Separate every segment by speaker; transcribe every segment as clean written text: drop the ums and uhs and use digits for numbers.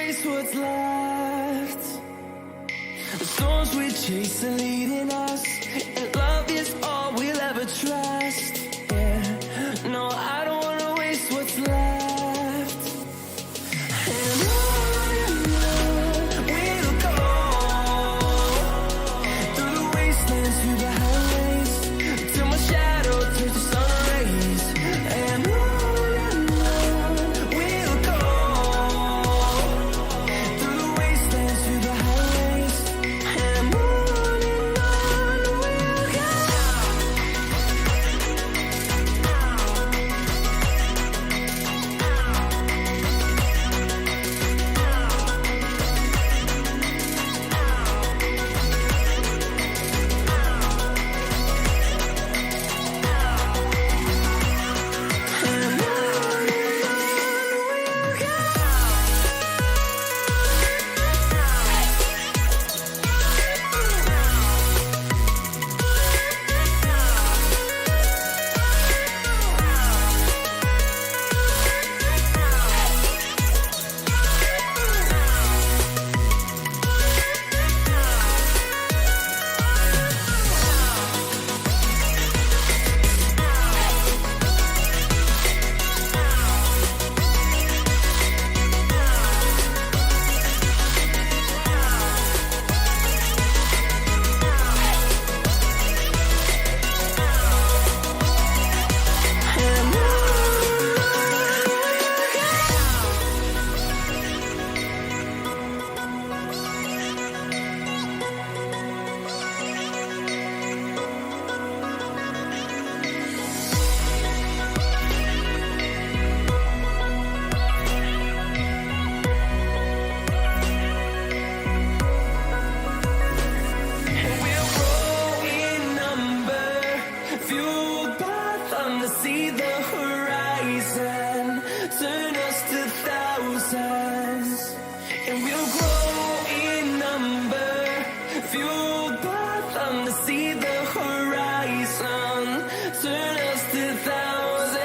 Speaker 1: waste what's left. The storms we chase are leading us, and love is all we'll ever trust. Yeah, no, I don't wanna waste what's left. And on we'll go, through the wastelands, through the highways, till my shadow turns to sun rays. And on we'll go, through the wastelands, through the highways. And on we'll go. See the horizon turn us to thousands, and we'll grow in number, fueled by thunder. See the horizon turn us to thousands,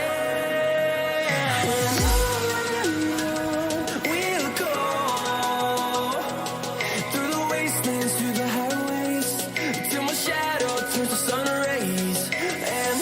Speaker 1: and we'll go through the wastelands, through the highways, till my shadow turns to sun rays. And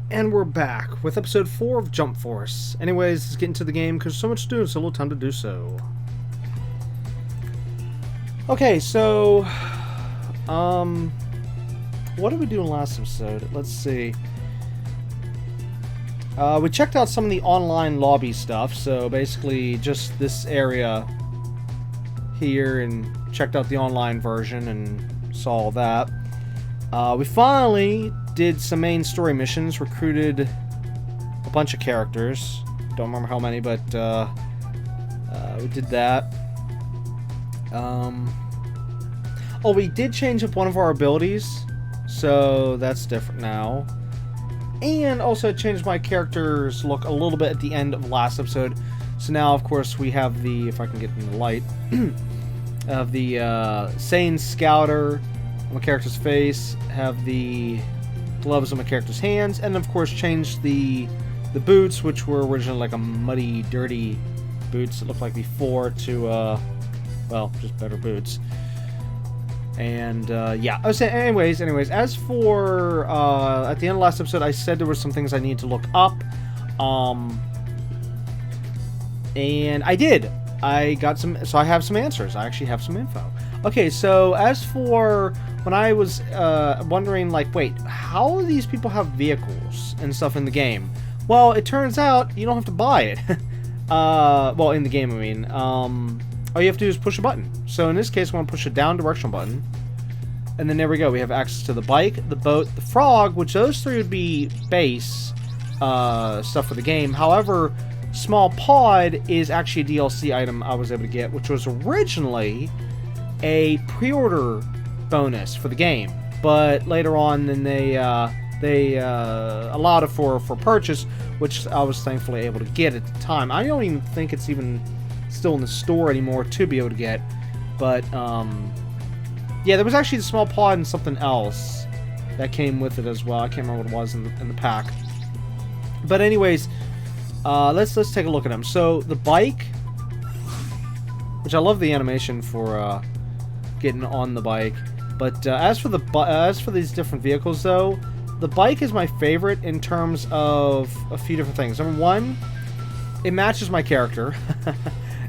Speaker 2: And we're back with episode 4 of Jump Force. Anyways, let's get into the game because there's so much to do, so a little time to do so. Okay, so what did we do in last episode? Let's see. We checked out some of the online lobby stuff, so basically just this area here, and checked out the online version and saw that. We finally did some main story missions, recruited a bunch of characters. Don't remember how many, but we did that. Oh, we did change up one of our abilities, so that's different now. And also changed my character's look a little bit at the end of last episode. So now, of course, we have the, if I can get in the light, of the Sane Scouter, on my character's face, have the gloves on my character's hands, and of course change the boots, which were originally like a muddy, dirty boots that looked like before, to well, just better boots. And yeah, I was saying, anyways, as for at the end of last episode, I said there were some things I needed to look up, and I did. I got some, so I have some answers. I actually have some info. Okay, so as for when I was wondering, like, wait, how do these people have vehicles and stuff in the game? Well, it turns out you don't have to buy it. Well, in the game, I mean. All you have to do is push a button. So in this case, I'm going to push a down directional button. And then there we go. We have access to the bike, the boat, the frog, which those three would be base stuff for the game. However, Small Pod is actually a DLC item I was able to get, which was originally a pre-order bonus for the game. But later on, then they allowed it for purchase, which I was thankfully able to get at the time. I don't even think it's even still in the store anymore to be able to get. But, yeah, there was actually the Small Pod and something else that came with it as well. I can't remember what it was in the pack. But anyways, let's take a look at them. So, the bike, which I love the animation for getting on the bike. But as for these different vehicles, though, the bike is my favorite in terms of a few different things. Number one, it matches my character,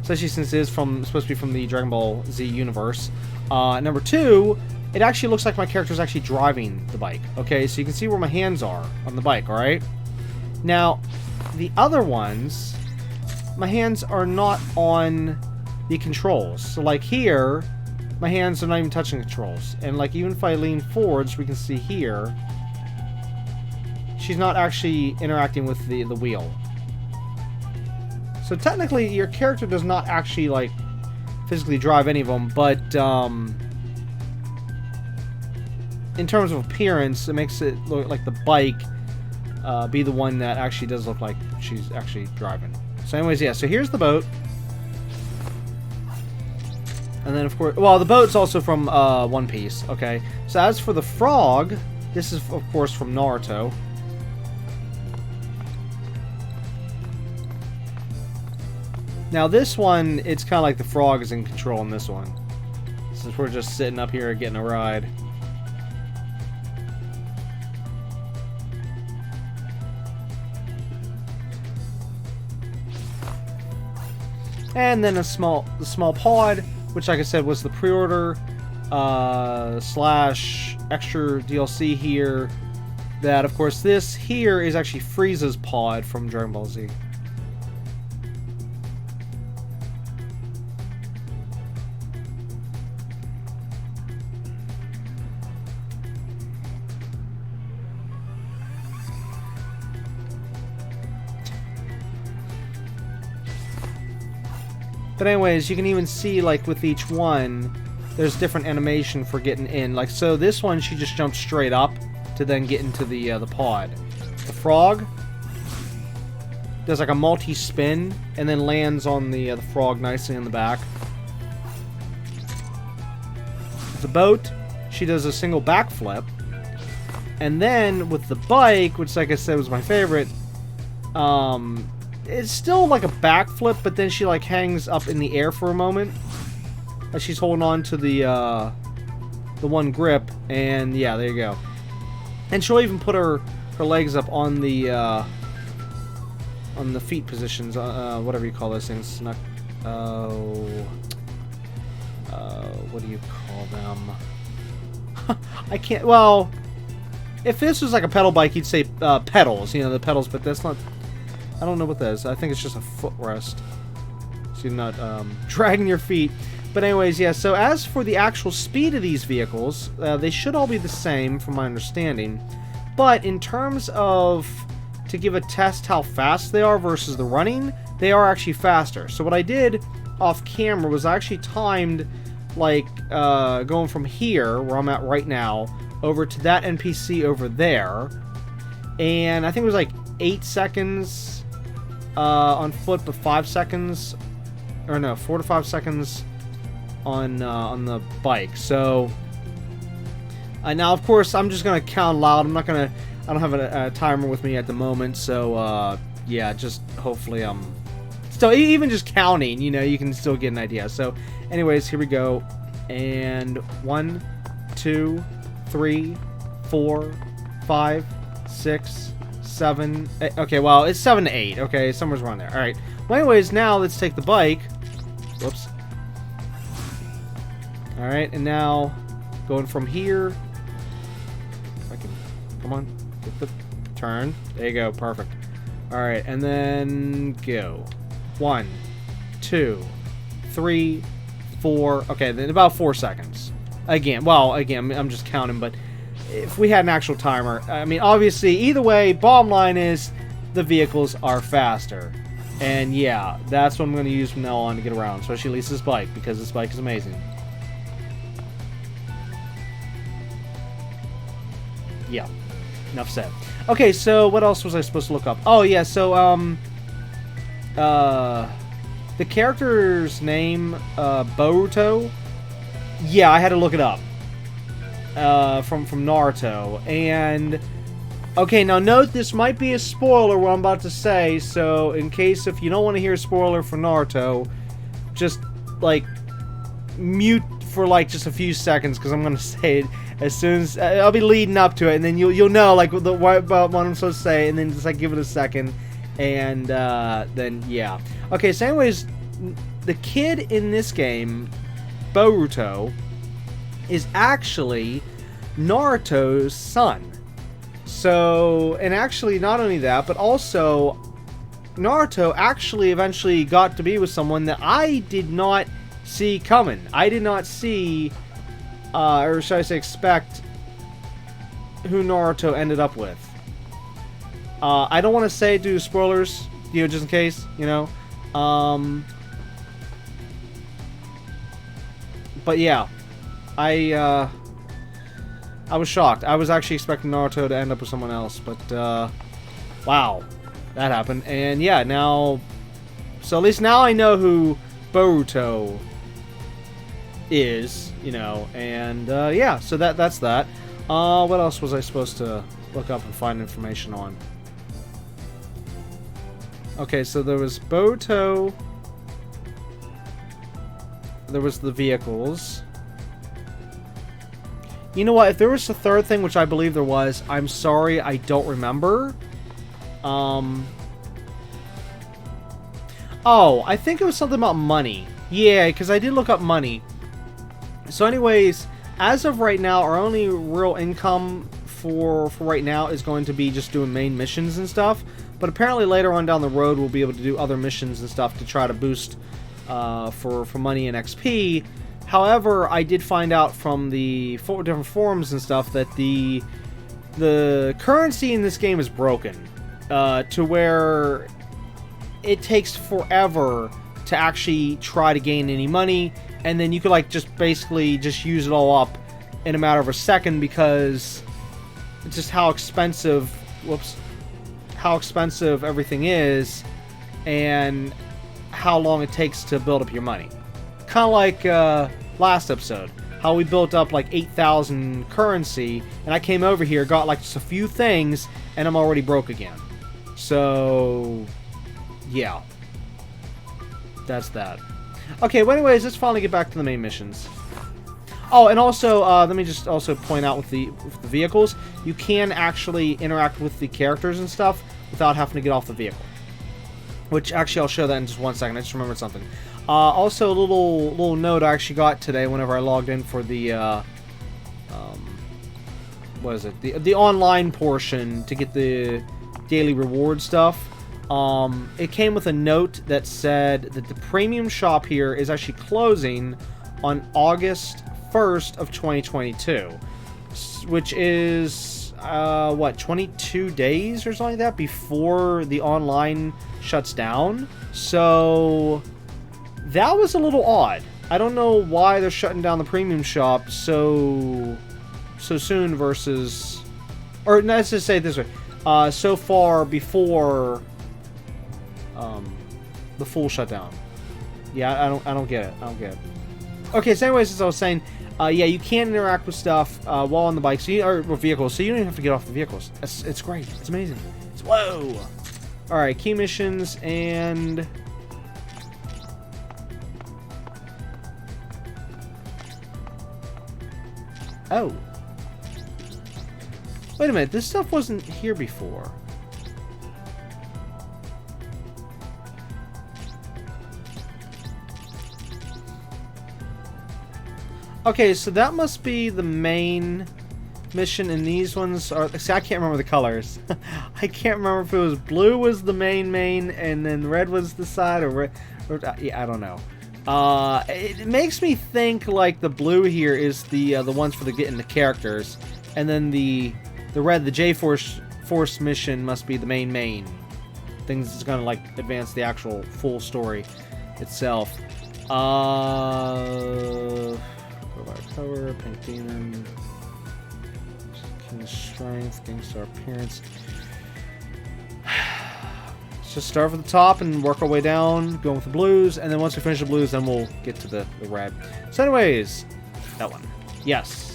Speaker 2: especially since it is supposed to be from the Dragon Ball Z universe. Number two, it actually looks like my character is actually driving the bike. Okay, so you can see where my hands are on the bike. All right. Now, the other ones, my hands are not on the controls. So, like here, my hands are not even touching the controls. And like even if I lean forwards, we can see here, she's not actually interacting with the wheel. So technically, your character does not actually, like, physically drive any of them, but in terms of appearance, it makes it look like the bike be the one that actually does look like she's actually driving. So anyways, yeah, so here's the boat. And then, of course, well, the boat's also from One Piece, okay? So as for the frog, this is, of course, from Naruto. Now this one, it's kind of like the frog is in control in this one, since we're just sitting up here getting a ride. And then the small pod, which, like I said, was the pre-order slash extra DLC here. That, of course, this here is actually Frieza's pod from Dragon Ball Z. But anyways, you can even see, like, with each one, there's different animation for getting in. Like, so this one, she just jumps straight up to then get into the pod. The frog does, like, a multi-spin and then lands on the frog nicely in the back. The boat, she does a single backflip. And then, with the bike, which, like I said, was my favorite, it's still like a backflip, but then she like hangs up in the air for a moment as she's holding on to the one grip, and yeah, there you go. And she'll even put her legs up on the feet positions, whatever you call those things. Not, what do you call them? I can't. Well, if this was like a pedal bike, you'd say pedals. You know, the pedals, but that's not. I don't know what that is. I think it's just a footrest, so you're not dragging your feet. But anyways, yeah, so as for the actual speed of these vehicles, they should all be the same from my understanding. But in terms of, to give a test how fast they are versus the running, they are actually faster. So what I did off camera was I actually timed, like, going from here, where I'm at right now, over to that NPC over there. And I think it was like 8 seconds on foot, but 5 seconds, or no, 4 to 5 seconds on the bike. So Now, of course, I'm just gonna count loud. I'm not gonna. I don't have a timer with me at the moment, so yeah. Just hopefully, still even just counting, you know, you can still get an idea. So, anyways, here we go. And 1, 2, 3, 4, 5, 6, 7. 8. Okay, well, it's 7 to 8. Okay, somewhere's around there. All right. Well, anyways, now let's take the bike. Whoops. All right, and now going from here. If I can, come on, get the turn. There you go, perfect. All right, and then go. 1, 2, 3, 4. Okay, then about 4 seconds. Again, I'm just counting, but if we had an actual timer, I mean, obviously, either way, bottom line is the vehicles are faster. And yeah, that's what I'm going to use from now on to get around, especially at least this bike, because this bike is amazing. Yeah, enough said. Okay, so what else was I supposed to look up? Oh yeah, so the character's name, Boruto. Yeah, I had to look it up. From Naruto. And okay, now note this might be a spoiler what I'm about to say, so in case if you don't want to hear a spoiler for Naruto, just like mute for like just a few seconds, because I'm gonna say it as soon as I'll be leading up to it, and then you'll know like about what I'm supposed to say, and then just like give it a second, and then yeah. Okay, so anyways, the kid in this game, Boruto, is actually Naruto's son. So, and actually not only that, but also Naruto actually eventually got to be with someone that I did not see coming. I did not see, or should I say expect, who Naruto ended up with. I don't want to say do spoilers, you know, just in case, you know. But yeah, I was shocked. I was actually expecting Naruto to end up with someone else, but wow, that happened. And yeah, now, so at least now I know who Boruto is, you know, and yeah, so that's that. What else was I supposed to look up and find information on? Okay, so there was Boruto, there was the vehicles. You know what, if there was a third thing, which I believe there was, I'm sorry, I don't remember. Oh, I think it was something about money. Yeah, because I did look up money. So anyways, as of right now, our only real income for right now is going to be just doing main missions and stuff. But apparently later on down the road, we'll be able to do other missions and stuff to try to boost for money and XP. However, I did find out from the different forums and stuff that the currency in this game is broken to where it takes forever to actually try to gain any money, and then you could like just basically just use it all up in a matter of a second, because it's just how expensive everything is and how long it takes to build up your money. Kind of like last episode, how we built up like 8,000 currency, and I came over here, got like just a few things, and I'm already broke again. So yeah, that's that. Okay, well anyways, let's finally get back to the main missions. Oh, and also, let me just also point out with the vehicles, you can actually interact with the characters and stuff without having to get off the vehicle. Which, actually, I'll show that in just 1 second. I just remembered something. Also, a little note I actually got today whenever I logged in for the, what is it? The online portion to get the daily reward stuff. It came with a note that said that the premium shop here is actually closing on August 1st of 2022, which is what, 22 days or something like that before the online shuts down. So that was a little odd. I don't know why they're shutting down the premium shop so soon versus, or let's just say it this way, so far before the full shutdown. Yeah, I don't get it. Okay, so anyways, as I was saying, Yeah, you can interact with stuff while on the bike, or with vehicles, so you don't even have to get off the vehicles. It's great. It's amazing. Whoa! Alright, key missions, and... Oh. Wait a minute, this stuff wasn't here before. Okay, so that must be the main mission, and these ones are... See, I can't remember the colors. I can't remember if it was blue was the main, and then red was the side, or red... yeah, I don't know. It makes me think like the blue here is the ones for getting the characters, and then the red, the J-Force mission must be the main. Things that's gonna like advance the actual full story itself. Cover, Pink Demon, King's Strength, Gangstar Appearance. Let's just start from the top and work our way down, going with the blues, and then once we finish the blues, then we'll get to the red. So anyways, that one. Yes.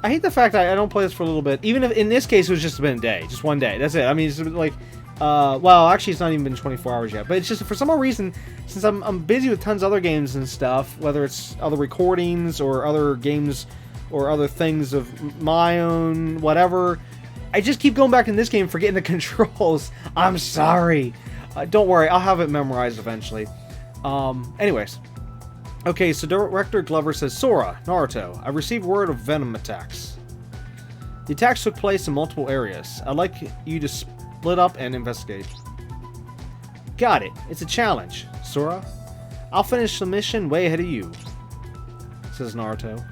Speaker 2: I hate the fact that I don't play this for a little bit. Even if, in this case, it was just been a day. Just one day. That's it. I mean, it's like... well, actually, it's not even been 24 hours yet. But it's just, for some odd reason, since I'm busy with tons of other games and stuff, whether it's other recordings or other games or other things of my own, whatever, I just keep going back in this game forgetting the controls. I'm sorry. Don't worry. I'll have it memorized eventually. Anyways. Okay, so Director Glover says, Sora, Naruto, I received word of venom attacks. The attacks took place in multiple areas. I'd like you to split up and investigate. Got it. It's a challenge, Sora. I'll finish the mission way ahead of you, says Naruto.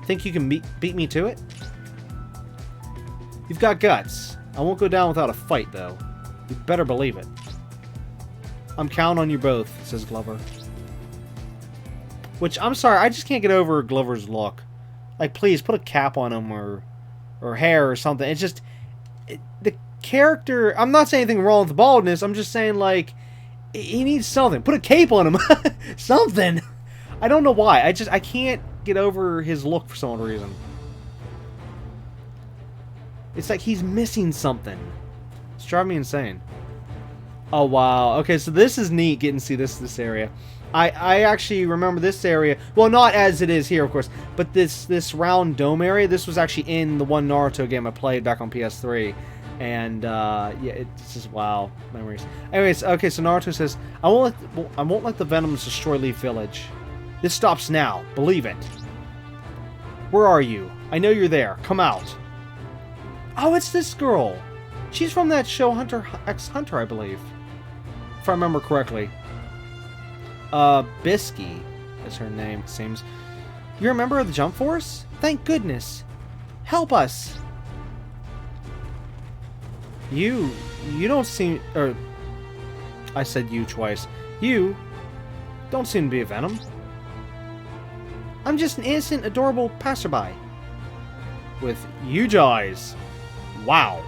Speaker 2: Think you can beat me to it? You've got guts. I won't go down without a fight, though. You better believe it. I'm counting on you both, says Glover. Which, I'm sorry, I just can't get over Glover's look. Like, please, put a cap on him or hair or something. It's just... the character... I'm not saying anything wrong with the baldness. I'm just saying, like, he needs something. Put a cape on him. Something. I don't know why. I can't get over his look for some odd reason. It's like he's missing something. It's driving me insane. Oh, wow. Okay, so this is neat getting to see this area. I actually remember this area. Well, not as it is here, of course, but this round dome area, this was actually in the one Naruto game I played back on PS3. And, yeah, it's just, wow, memories. Anyways, okay, so Naruto says, I won't let the Venoms destroy Leaf Village. This stops now. Believe it. Where are you? I know you're there. Come out. Oh, it's this girl. She's from that show Hunter x Hunter, I believe. If I remember correctly. Bisky is her name, it seems. You're a member of the Jump Force? Thank goodness. Help us. You don't seem... Or... I said you twice. You don't seem to be a Venom. I'm just an innocent, adorable passerby. With huge eyes. Wow.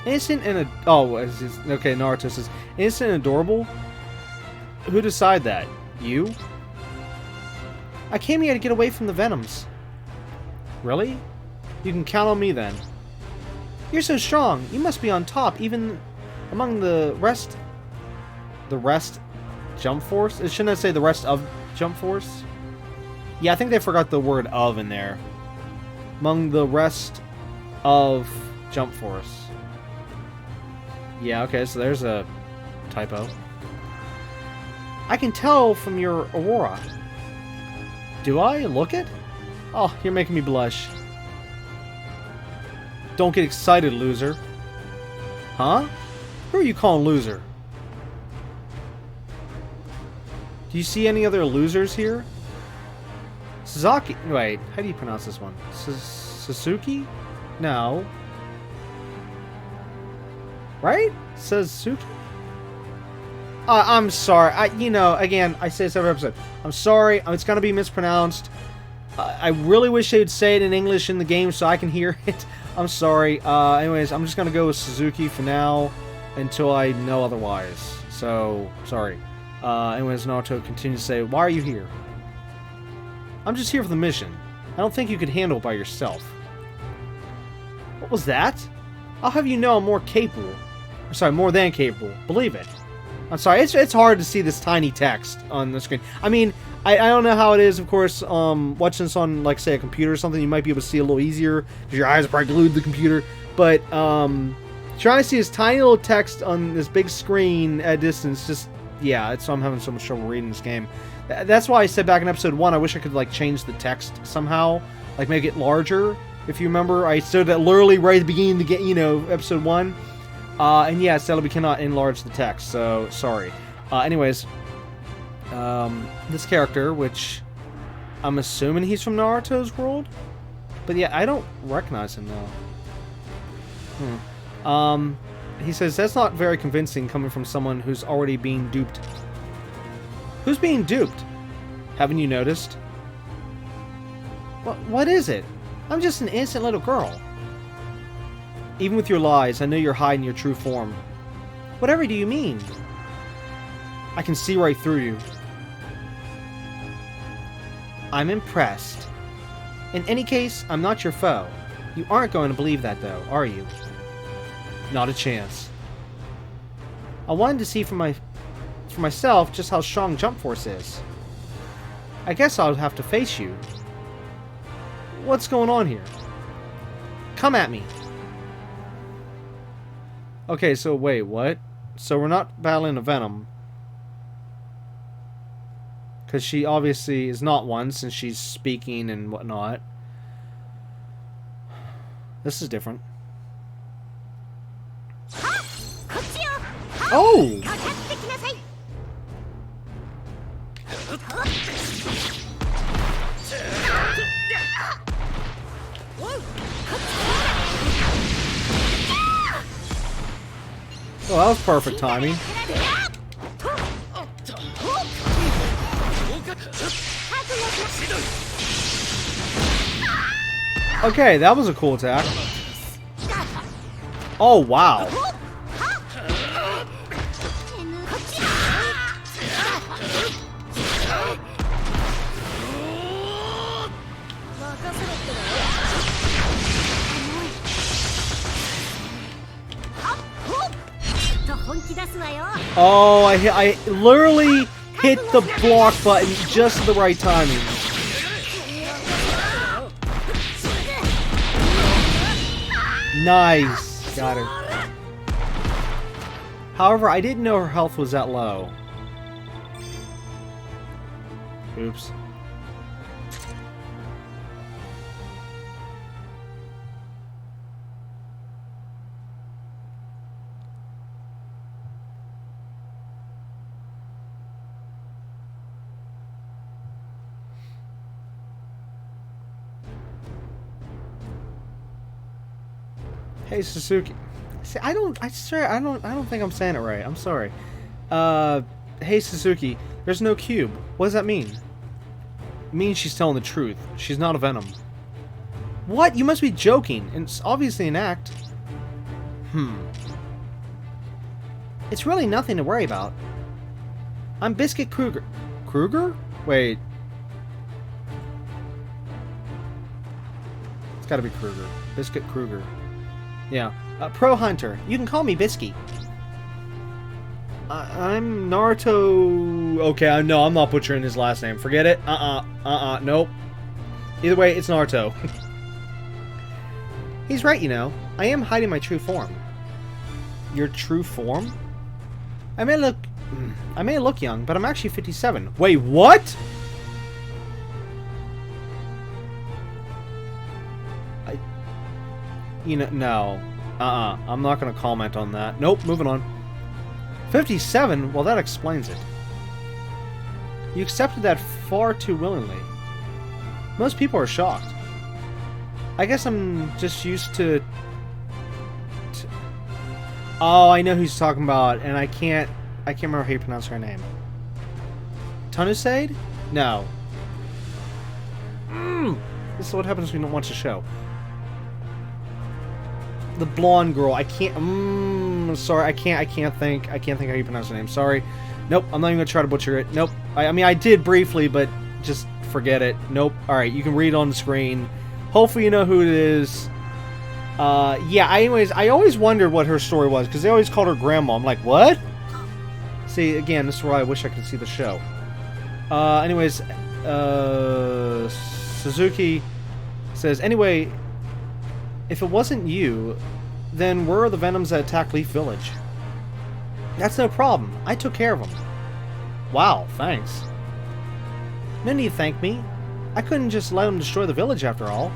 Speaker 2: Innocent and okay, Naruto says, innocent and adorable? Who decided that? You? I came here to get away from the Venoms. Really? You can count on me then. You're so strong. You must be on top, even among the rest... The rest Jump Force? Shouldn't I say the rest of Jump Force? Yeah, I think they forgot the word of in there. Among the rest of Jump Force. Yeah, okay, so there's a typo. I can tell from your aura. Do I look it? Oh, you're making me blush. Don't get excited, loser. Huh? Who are you calling loser? Do you see any other losers here? Sasaki. Wait, how do you pronounce this one? Sasuke? No. Right? Sasuke? I'm sorry. Again, I say this every episode. I'm sorry. It's going to be mispronounced. I really wish they'd say it in English in the game so I can hear it. I'm sorry. Anyways, I'm just gonna go with Suzuki for now until I know otherwise. So, sorry. Anyways, Naruto continues to say, why are you here? I'm just here for the mission. I don't think you could handle it by yourself. What was that? I'll have you know I'm more capable. Sorry, more than capable. Believe it. I'm sorry, it's hard to see this tiny text on the screen. I mean, I don't know how it is, of course, watching this on, like, say, a computer or something, you might be able to see a little easier, because your eyes are probably glued to the computer, but, trying to see this tiny little text on this big screen at a distance, just, yeah, so I'm having so much trouble reading this game. That's why I said back in episode 1, I wish I could, like, change the text somehow, like, make it larger, if you remember. I said that literally right at the beginning of the game, you know, episode 1. And yeah, sadly we cannot enlarge the text, so sorry. Anyways, this character, which I'm assuming he's from Naruto's world, but yeah, I don't recognize him though. He says that's not very convincing coming from someone who's already being duped. Who's being duped? Haven't you noticed? What is it? I'm just an innocent little girl. Even with your lies, I know you're hiding your true form. Whatever do you mean? I can see right through you. I'm impressed. In any case, I'm not your foe. You aren't going to believe that, though, are you? Not a chance. I wanted to see for myself just how strong Jump Force is. I guess I'll have to face you. What's going on here? Come at me. Okay, so wait, what? So we're not battling a Venom. Because she obviously is not one, since she's speaking and whatnot. This is different. Oh! Well, that was perfect timing. Okay, that was a cool attack. Oh, wow. Oh, I literally hit the block button just at the right timing. Nice. Got her. However, I didn't know her health was that low. Oops. Hey Suzuki. See, I swear I don't think I'm saying it right. I'm sorry. Hey Suzuki, there's no cube. What does that mean? It means she's telling the truth. She's not a Venom. What? You must be joking. It's obviously an act. It's really nothing to worry about. I'm Biscuit Kruger. Kruger? Wait. It's gotta be Kruger. Biscuit Kruger. Yeah. Pro Hunter. You can call me Bisky. I'm Naruto... Okay, no, I'm not butchering his last name. Forget it. Nope. Either way, it's Naruto. He's right, you know. I am hiding my true form. Your true form? I may look young, but I'm actually 57. Wait, what? You know, no. I'm not going to comment on that. Nope, moving on. 57? Well, that explains it. You accepted that far too willingly. Most people are shocked. I guess I'm just used to... Oh, I know who he's talking about, and I can't remember how you pronounce her name. Tanusaid? No. This is what happens when you don't watch the show. The blonde girl. I can't. Sorry, I can't think how you pronounce her name. Sorry. Nope. I'm not even gonna try to butcher it. Nope. I mean, I did briefly, but just forget it. Nope. All right, you can read it on the screen. Hopefully, you know who it is. Yeah. Anyways, I always wondered what her story was because they always called her grandma. I'm like, what? See, again, this is why I wish I could see the show. Anyways, Suzuki says, anyway, if it wasn't you, then where are the Venoms that attacked Leaf Village? That's no problem. I took care of them. Wow, thanks. No need to thank me. I couldn't just let them destroy the village after all.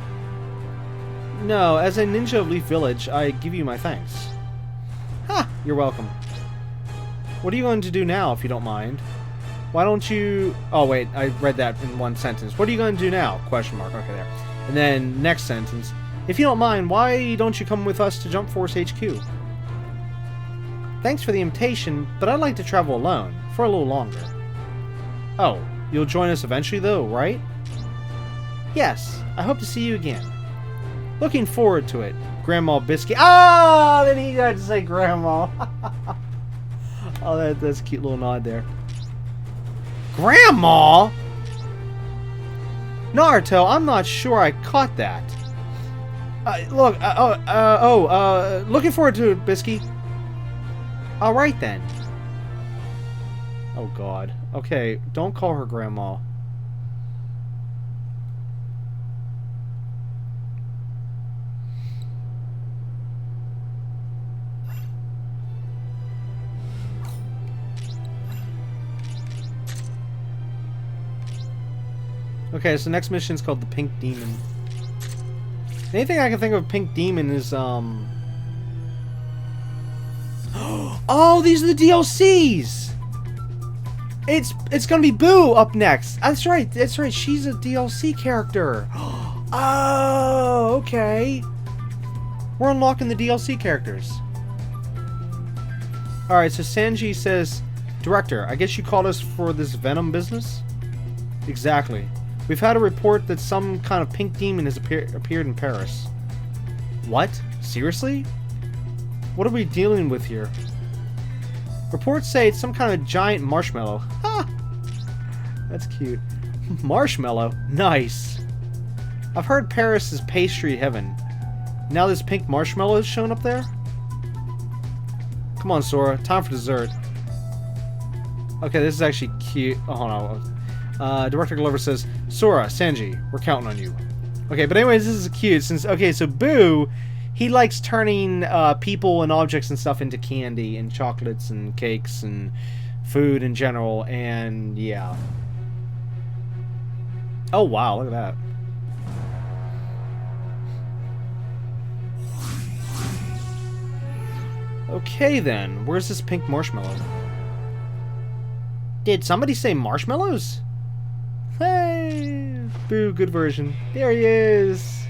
Speaker 2: No, as a ninja of Leaf Village, I give you my thanks. Ha! You're welcome. What are you going to do now, if you don't mind? Why don't you... Oh, wait, I read that in one sentence. What are you going to do now? Question mark. Okay, there. And then, next sentence. If you don't mind, why don't you come with us to Jump Force HQ? Thanks for the invitation, but I'd like to travel alone, for a little longer. Oh, you'll join us eventually, though, right? Yes, I hope to see you again. Looking forward to it, Grandma Biscuit. Ah, then he had to say Grandma. Oh, that's a cute little nod there. Grandma? Naruto, I'm not sure I caught that. Looking forward to it, Bisky. Alright then. Oh god. Okay, don't call her Grandma. Okay, so next mission is called the Pink Demon. Anything I can think of Pink Demon is, Oh, these are the DLCs! It's gonna be Boo up next. That's right, she's a DLC character. Oh, okay. We're unlocking the DLC characters. Alright, so Sanji says, Director, I guess you called us for this Venom business? Exactly. We've had a report that some kind of pink demon has appeared in Paris. What? Seriously? What are we dealing with here? Reports say it's some kind of giant marshmallow. Ha! That's cute. Marshmallow? Nice. I've heard Paris is pastry heaven. Now this pink marshmallow is shown up there? Come on, Sora. Time for dessert. Okay, this is actually cute. Oh, hold on. Director Glover says, Sora, Sanji, we're counting on you. Okay, but anyways, this is cute since, okay, so Boo, he likes turning people and objects and stuff into candy and chocolates and cakes and food in general, and yeah. Oh, wow, look at that. Okay, then, where's this pink marshmallow? Did somebody say marshmallows? Hey! Boo, good version. There he is!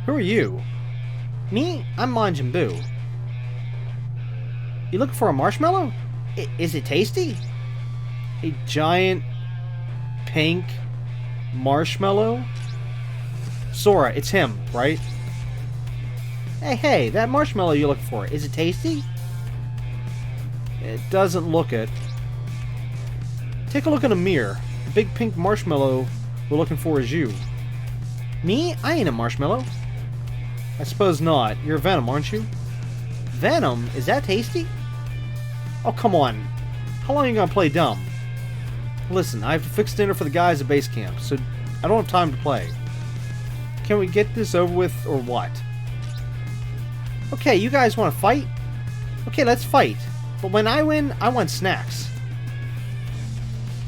Speaker 2: Who are you? Me? I'm Majin Boo. You looking for a marshmallow? Is it tasty? A giant pink marshmallow? Sora, it's him, right? Hey, that marshmallow you're looking for, is it tasty? It doesn't look it. Take a look in a mirror. The big pink marshmallow we're looking for is you. Me? I ain't a marshmallow. I suppose not. You're Venom, aren't you? Venom? Is that tasty? Oh, come on. How long are you gonna play dumb? Listen, I have to fix dinner for the guys at base camp, so I don't have time to play. Can we get this over with, or what? Okay, you guys want to fight? Okay, let's fight. But when I win, I want snacks.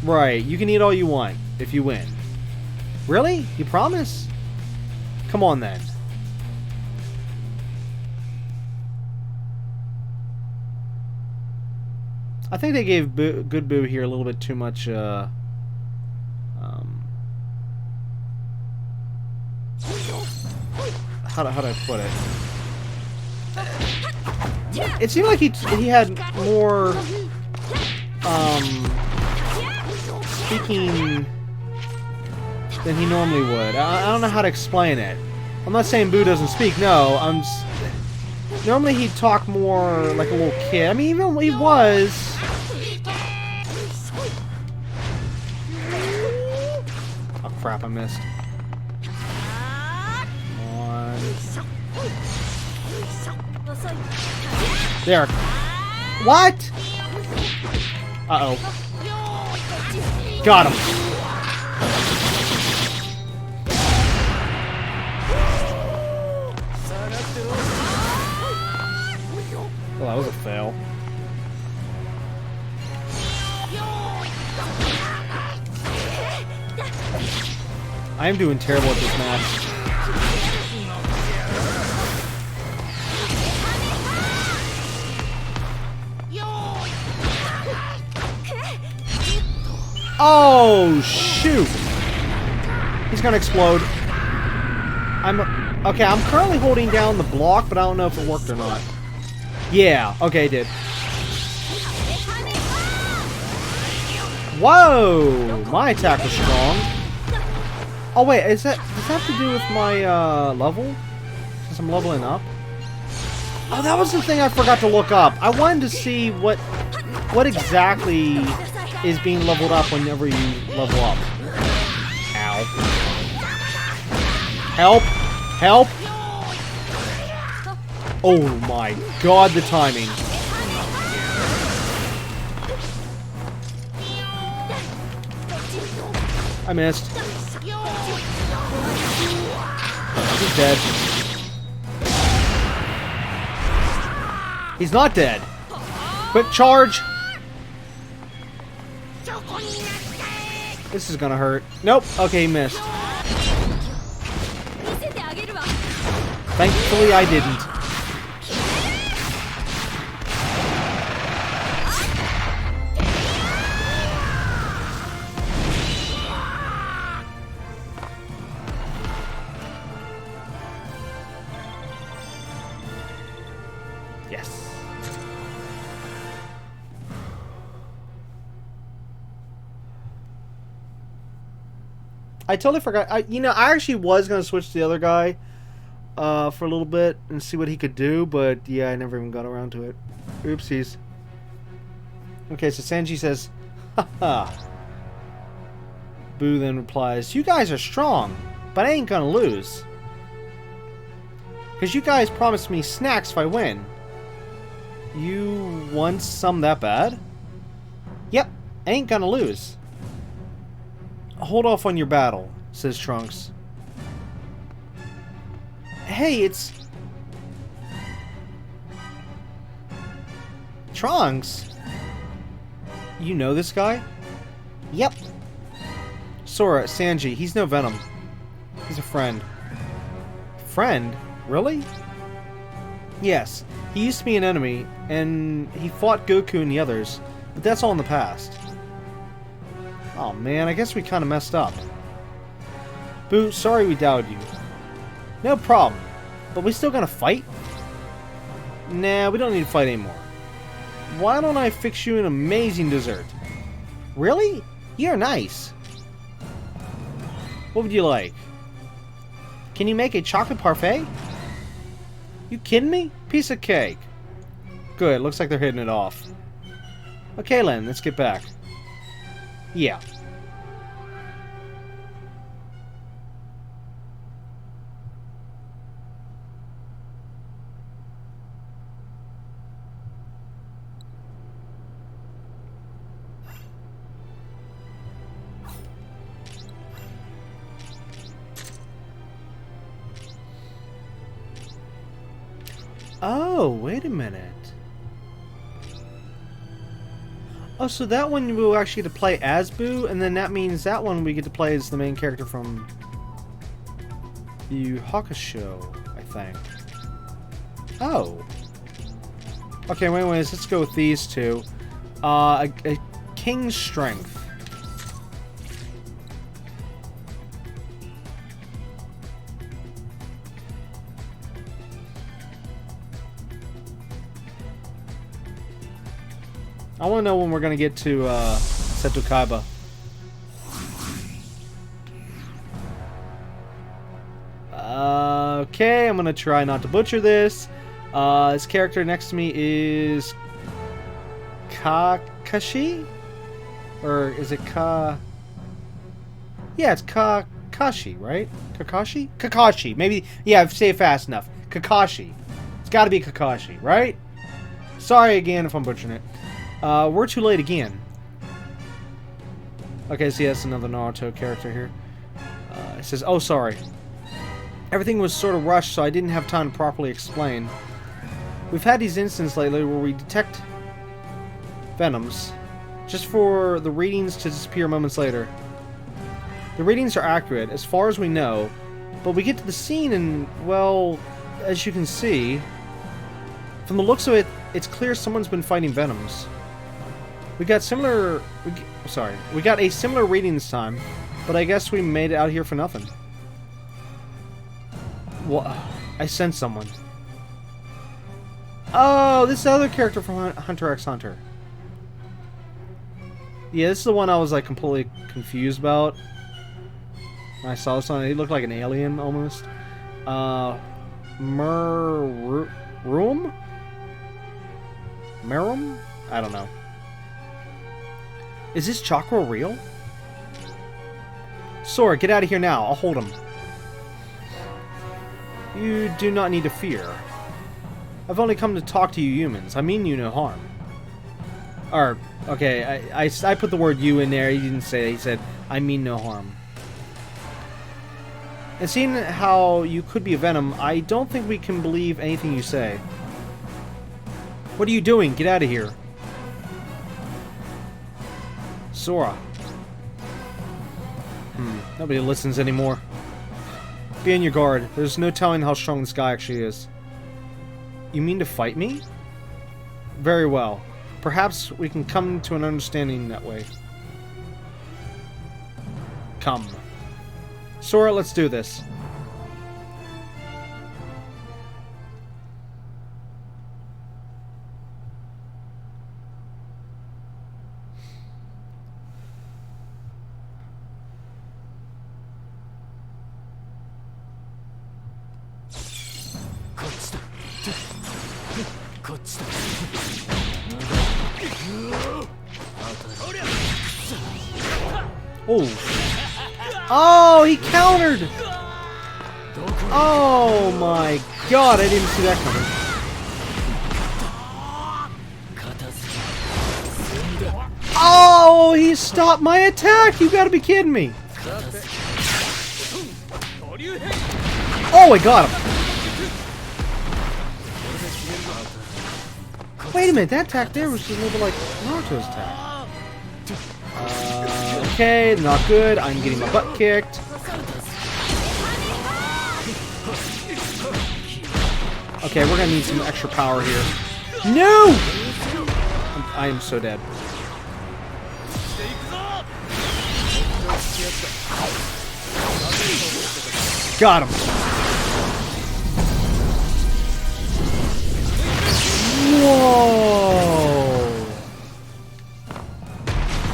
Speaker 2: Right, you can eat all you want, if you win. Really? You promise? Come on, then. I think they gave Good Boo here a little bit too much, how do I put it? It seemed like he had more, speaking than he normally would. I don't know how to explain it. I'm not saying Boo doesn't speak, no. Normally he'd talk more like a little kid. I mean, even when he was... Oh crap, I missed. Come on. There. What? Uh-oh. Got him. Oh, that was a fail. I am doing terrible at this match. Oh, shoot! He's gonna explode. Okay, I'm currently holding down the block, but I don't know if it worked or not. Yeah, okay, it did. Whoa! My attack was strong. Oh wait, does that have to do with my level? Since I'm leveling up? Oh, that was the thing I forgot to look up. I wanted to see what exactly is being leveled up whenever you level up. Ow. Help! Help! Oh my god, the timing. I missed. He's dead. He's not dead. Quick charge! This is gonna hurt. Nope. Okay, he missed. Thankfully, I didn't. Yes. I totally forgot. I actually was gonna switch to the other guy for a little bit and see what he could do, but yeah, I never even got around to it. Oopsies. Okay, so Sanji says, haha. Boo then replies, you guys are strong, but I ain't gonna lose. Because you guys promised me snacks if I win. You want some that bad? Yep, I ain't gonna lose. Hold off on your battle, says Trunks. Hey, it's... Trunks? You know this guy? Yep. Sora, Sanji, he's no Venom. He's a friend. Friend? Really? Yes, he used to be an enemy, and he fought Goku and the others, but that's all in the past. Oh man, I guess we kind of messed up. Boo, sorry we doubted you. No problem. But we still gonna fight? Nah, we don't need to fight anymore. Why don't I fix you an amazing dessert? Really? You're nice. What would you like? Can you make a chocolate parfait? You kidding me? Piece of cake. Good, looks like they're hitting it off. Okay, Len, let's get back. Yeah. Oh, wait a minute. Oh, so that one we'll actually get to play as Boo, and then that means that one we get to play as the main character from Yu Hakusho, I think. Oh. Okay, wait, let's go with these two. A King's Strength. I want to know when we're going to get to Seto Kaiba. Okay, I'm gonna try not to butcher this. This character next to me is Kakashi? Or is it Yeah, it's Kakashi, right? Kakashi? Kakashi. Maybe, yeah, say it fast enough. Kakashi. It's gotta be Kakashi, right? Sorry again if I'm butchering it. We're too late again. Okay, so that's another Naruto character here. It says, oh, sorry. Everything was sort of rushed, so I didn't have time to properly explain. We've had these instances lately where we detect venoms just for the readings to disappear moments later. The readings are accurate, as far as we know, but we get to the scene and, well, as you can see, from the looks of it, it's clear someone's been fighting venoms. We got a similar reading this time, but I guess we made it out here for nothing. What? I sense someone. Oh, this is the other character from Hunter x Hunter. Yeah, this is the one I was like completely confused about. When I saw this one, he looked like an alien almost. Merum? I don't know. Is this chakra real? Sora, get out of here now. I'll hold him. You do not need to fear. I've only come to talk to you humans. I mean you no harm. Or, okay, I put the word you in there. He didn't say it. He said, I mean no harm. And seeing how you could be a Venom, I don't think we can believe anything you say. What are you doing? Get out of here. Sora. Nobody listens anymore. Be on your guard. There's no telling how strong this guy actually is. You mean to fight me? Very well. Perhaps we can come to an understanding that way. Come. Sora, let's do this. Oh! Oh, he countered! Oh my god, I didn't see that coming. Oh, he stopped my attack! You gotta be kidding me! Oh, I got him! Wait a minute, that attack there was just a little bit like Naruto's attack. Okay, not good. I'm getting my butt kicked. Okay, we're gonna need some extra power here. No! I am so dead. Got him. Whoa!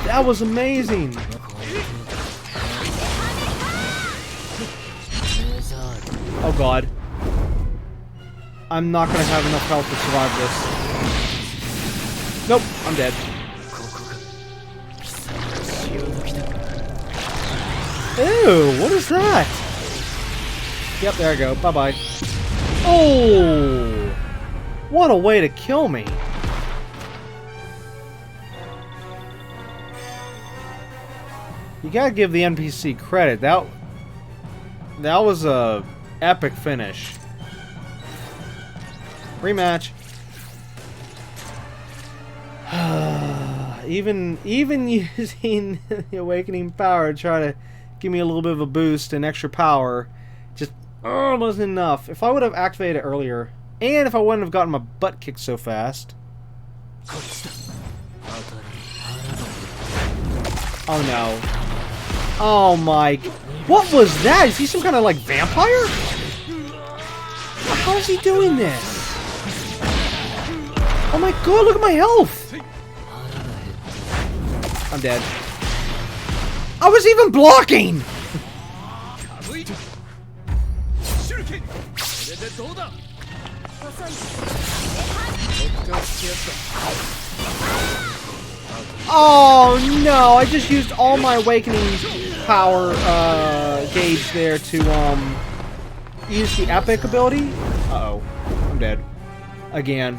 Speaker 2: That was amazing. Oh god. I'm not gonna have enough health to survive this. Nope, I'm dead. Ew, what is that? Yep, there I go. Bye-bye. Oh! What a way to kill me. You gotta give the NPC credit. That was a epic finish. Rematch. even using the awakening power to try to give me a little bit of a boost and extra power just wasn't enough. If I would have activated it earlier, and if I wouldn't have gotten my butt kicked so fast. Oh no. Oh my. What was that? Is he some kind of like vampire? How is he doing this? Oh my god, look at my health! I'm dead. I was even blocking! Oh no, I just used all my awakening power gauge there to use the epic ability. Uh-oh. I'm dead. Again.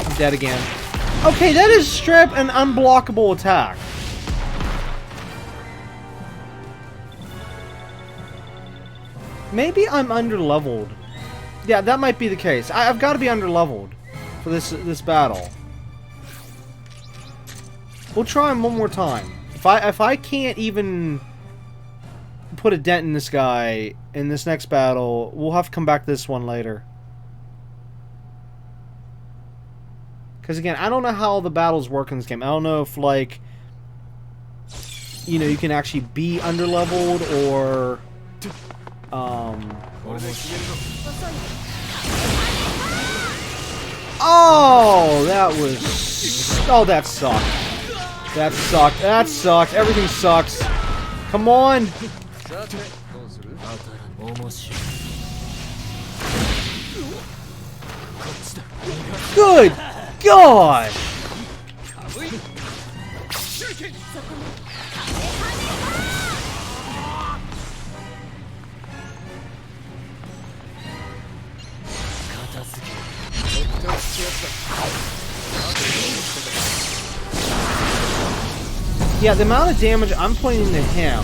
Speaker 2: I'm dead again. Okay, that is strip an unblockable attack. Maybe I'm under-leveled. Yeah, that might be the case. I've got to be under-leveled for this battle. We'll try him one more time. If I can't even put a dent in this guy in this next battle, we'll have to come back to this one later. Because again, I don't know how the battles work in this game. I don't know if, like, you know, you can actually be under-leveled or oh, that was... Oh, that sucked. That sucked. That sucked. Everything sucks. Come on. Good God. Yeah, the amount of damage I'm putting into him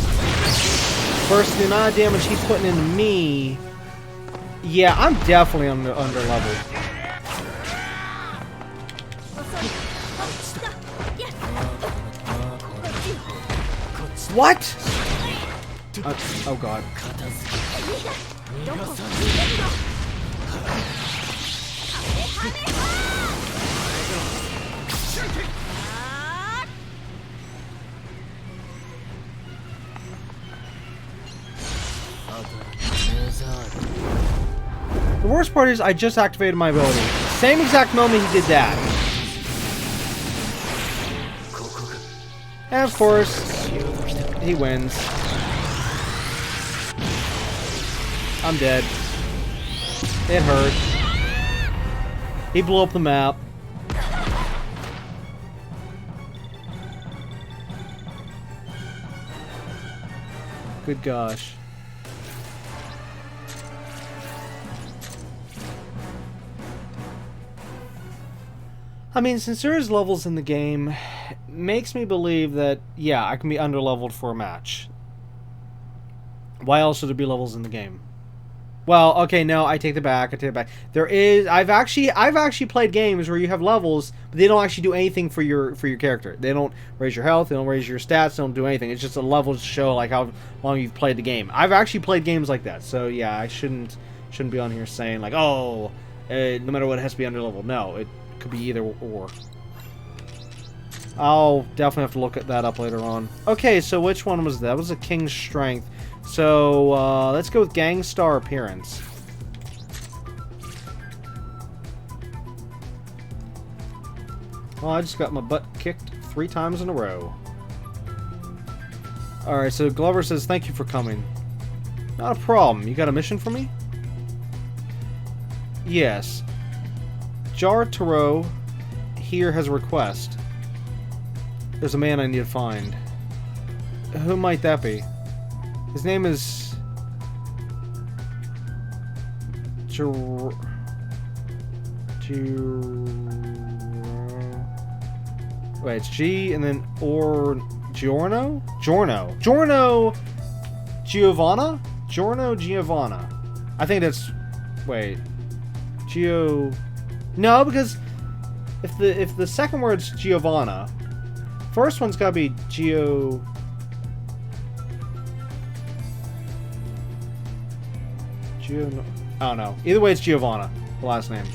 Speaker 2: versus the amount of damage he's putting into me. Yeah, I'm definitely under leveled. What? Oh God. The worst part is I just activated my ability. Same exact moment he did that. And of course, he wins. I'm dead. It hurt. He blew up the map. Good gosh. I mean, since there is levels in the game, it makes me believe that, yeah, I can be underleveled for a match. Why else would there be levels in the game? Well, okay, no, I take it back. I take it back. There is. I've actually played games where you have levels, but they don't actually do anything for your character. They don't raise your health. They don't raise your stats. They don't do anything. It's just a level to show like how long you've played the game. I've actually played games like that. So yeah, I shouldn't be on here saying like, oh, no matter what, it has to be underleveled. No, it could be either or. I'll definitely have to look at that up later on. Okay, so which one was that? That was a King's Strength. So, let's go with Gangstar Appearance. Well, I just got my butt kicked 3 times in a row. Alright, so Glover says, thank you for coming. Not a problem. You got a mission for me? Yes. Jar Taro here has a request. There's a man I need to find. Who might that be? His name is... Wait, it's G and then Giorno? Giorno Giovanna? Giorno Giovanna. I think that's... Wait. No, because if the second word's Giovanna, first one's gotta be I don't know. Either way, it's Giovanna, the last name.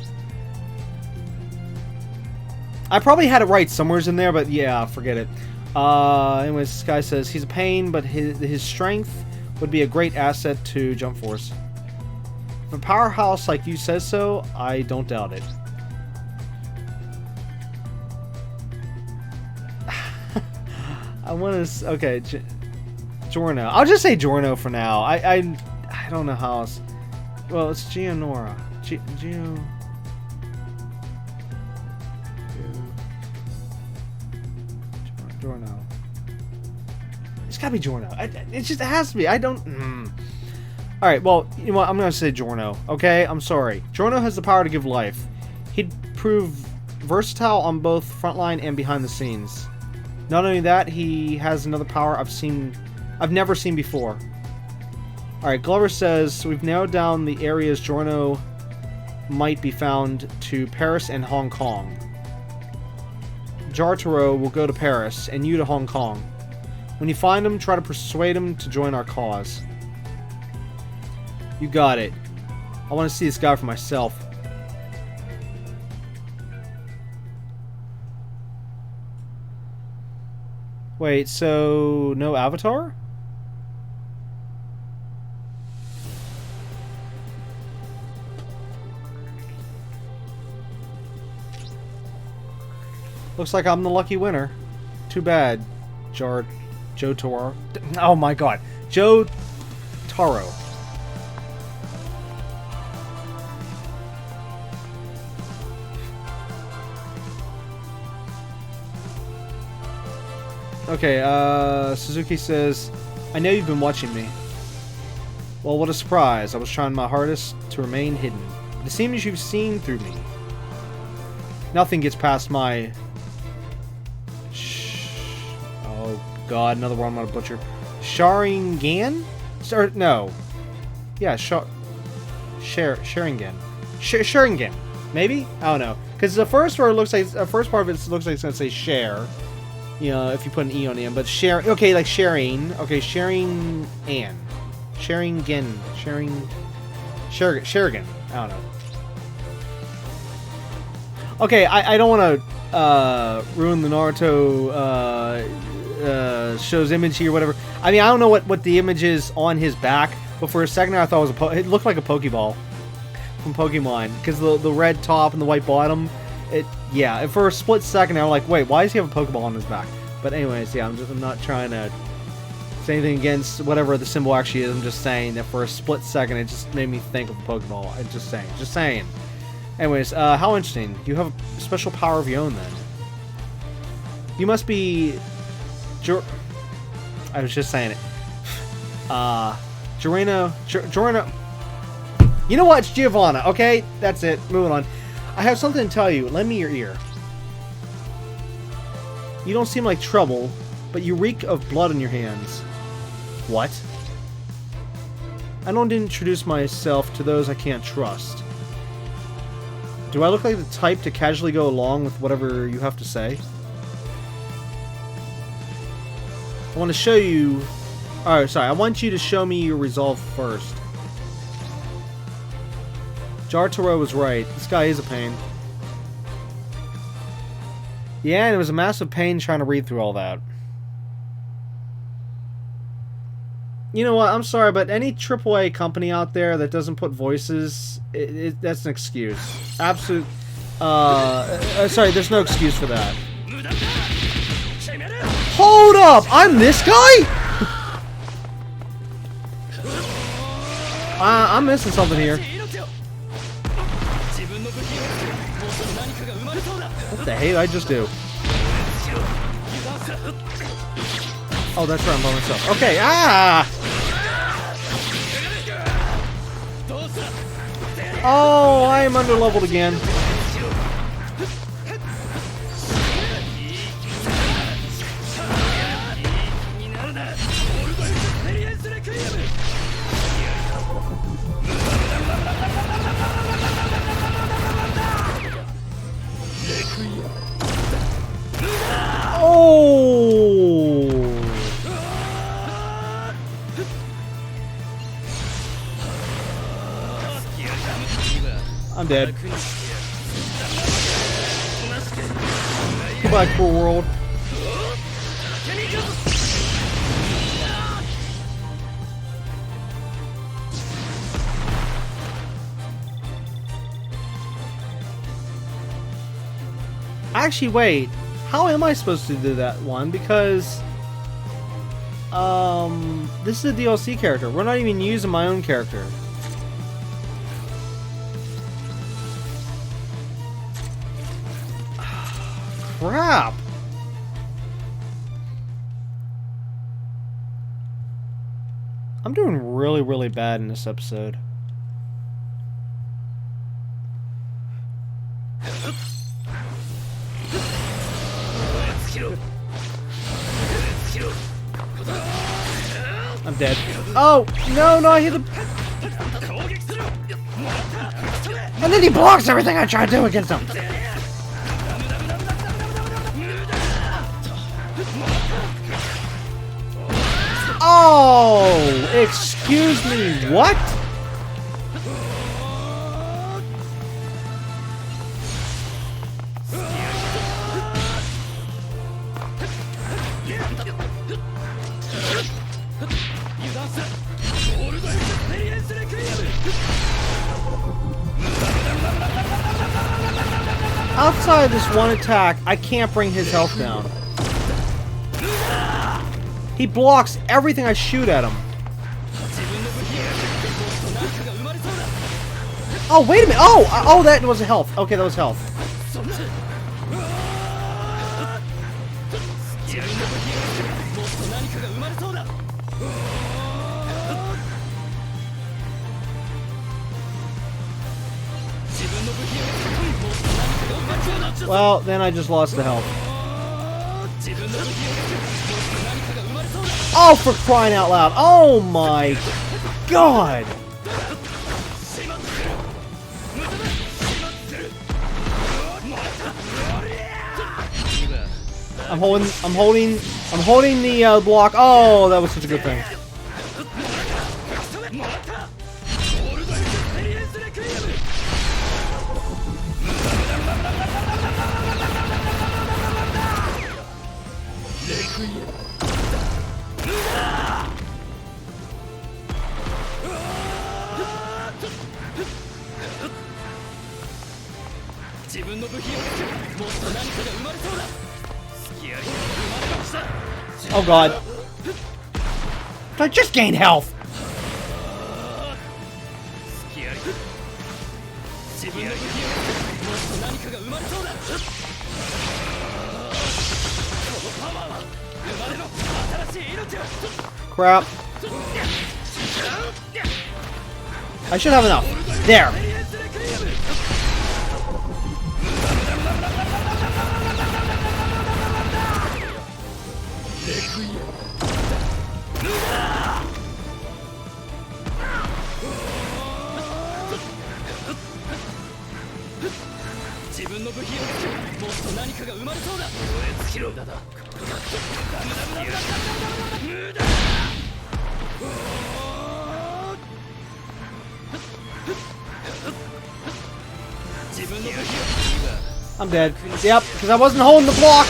Speaker 2: I probably had it right somewhere in there, but yeah, forget it. Anyways, this guy says he's a pain, but his strength would be a great asset to Jump Force. If a powerhouse like you says so, I don't doubt it. I want to... Okay. Giorno. I'll just say Giorno for now. I don't know how else. Well, it's Gianora. Giorno. It's gotta be Giorno. It just has to be. I don't. Alright, well, you know what? I'm gonna say Giorno. Okay? I'm sorry. Giorno has the power to give life. He'd prove versatile on both frontline and behind the scenes. Not only that, he has another power I've never seen before. Alright, Glover says, we've narrowed down the areas Giorno might be found to Paris and Hong Kong. Jartaro will go to Paris, and you to Hong Kong. When you find him, try to persuade him to join our cause. You got it. I want to see this guy for myself. Wait, so no avatar? Looks like I'm the lucky winner. Too bad, Joe Taro. Oh my god. Joe Taro. Okay, Suzuki says, I know you've been watching me. Well, what a surprise. I was trying my hardest to remain hidden. It seems you've seen through me. Nothing gets past my... Oh god, another one I'm gonna butcher. Sharingan? No. Yeah, Sharingan. Sharingan. Maybe? I don't know. Because the first word looks like... The first part of it looks like it's gonna say share. You know, if you put an E on the end, but share, okay, like sharing, okay, sharing and Sharingan, Sharingan, I don't know. Okay, I don't want to ruin the Naruto show's image here, whatever. I mean, I don't know what the image is on his back, but for a second I thought it was it looked like a Pokeball from Pokemon, because the red top and the white bottom. Yeah, and for a split second I'm like, wait, why does he have a Pokeball on his back? But anyways, yeah, I'm not trying to say anything against whatever the symbol actually is. I'm just saying that for a split second it just made me think of a Pokeball. I'm just saying. Anyways, how interesting. You have a special power of your own then. You must be... I was just saying it. Giorno... You know what? It's Giovanna, okay? That's it. Moving on. I have something to tell you. Lend me your ear. You don't seem like trouble, but you reek of blood on your hands. What? I don't introduce myself to those I can't trust. Do I look like the type to casually go along with whatever you have to say? I want to show you... Alright, sorry. I want you to show me your resolve first. Jartaro was right. This guy is a pain. Yeah, and it was a massive pain trying to read through all that. You know what? I'm sorry, but any AAA company out there that doesn't put voices, that's an excuse. Absolute... sorry, there's no excuse for that. Hold up! I'm this guy?! I'm missing something here. What the hell did I just do? Oh, that's right, I'm by myself. Okay, Oh, I am underleveled again. Oh! I'm dead. Goodbye, cruel world. Actually, wait. How am I supposed to do that one? Because This is a DLC character. We're not even using my own character. Crap! I'm doing really, really bad in this episode. I'm dead. Oh! No, no, I hit the... And then he blocks everything I try to do against him! Oh! Excuse me, what? Outside this one attack, I can't bring his health down. He blocks everything I shoot at him. Oh, wait a minute. Oh, that was health. Okay, that was health. Well, then I just lost the health. Oh, for crying out loud. Oh my god. I'm holding the block. Oh, that was such a good thing. Oh god. I just gained health. Crap. I should have enough. There. I'm dead. Yep, because I wasn't holding the block.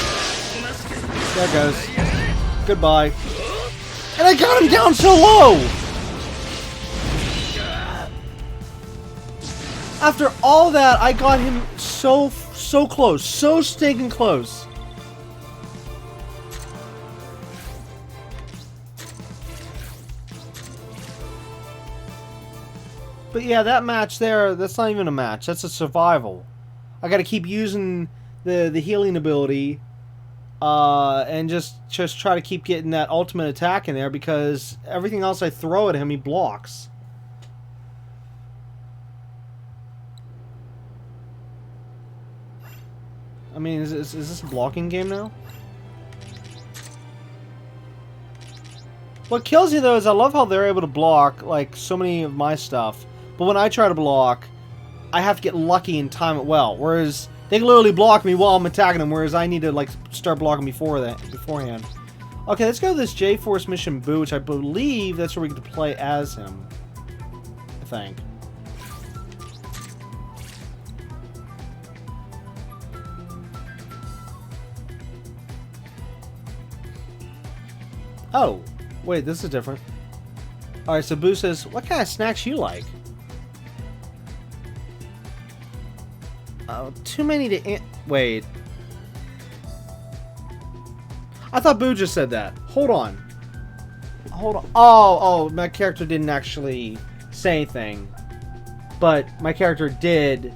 Speaker 2: There it goes. Goodbye. And I got him down so low! After all that, I got him so close. So stinking close. But yeah, that match there, that's not even a match. That's a survival. I gotta keep using the healing ability and just try to keep getting that ultimate attack in there because everything else I throw at him, he blocks. I mean, is this a blocking game now? What kills you though is I love how they're able to block like so many of my stuff, but when I try to block, I have to get lucky and time it well. Whereas they can literally block me while I'm attacking them, whereas I need to like start blocking beforehand. Okay, let's go to this J-Force mission Boo, which I believe that's where we get to play as him. I think. Oh, wait, this is different. Alright, so Boo says, what kind of snacks you like? Too many to... Wait. I thought Boo just said that. Hold on. Hold on. Oh, my character didn't actually say anything. But my character did,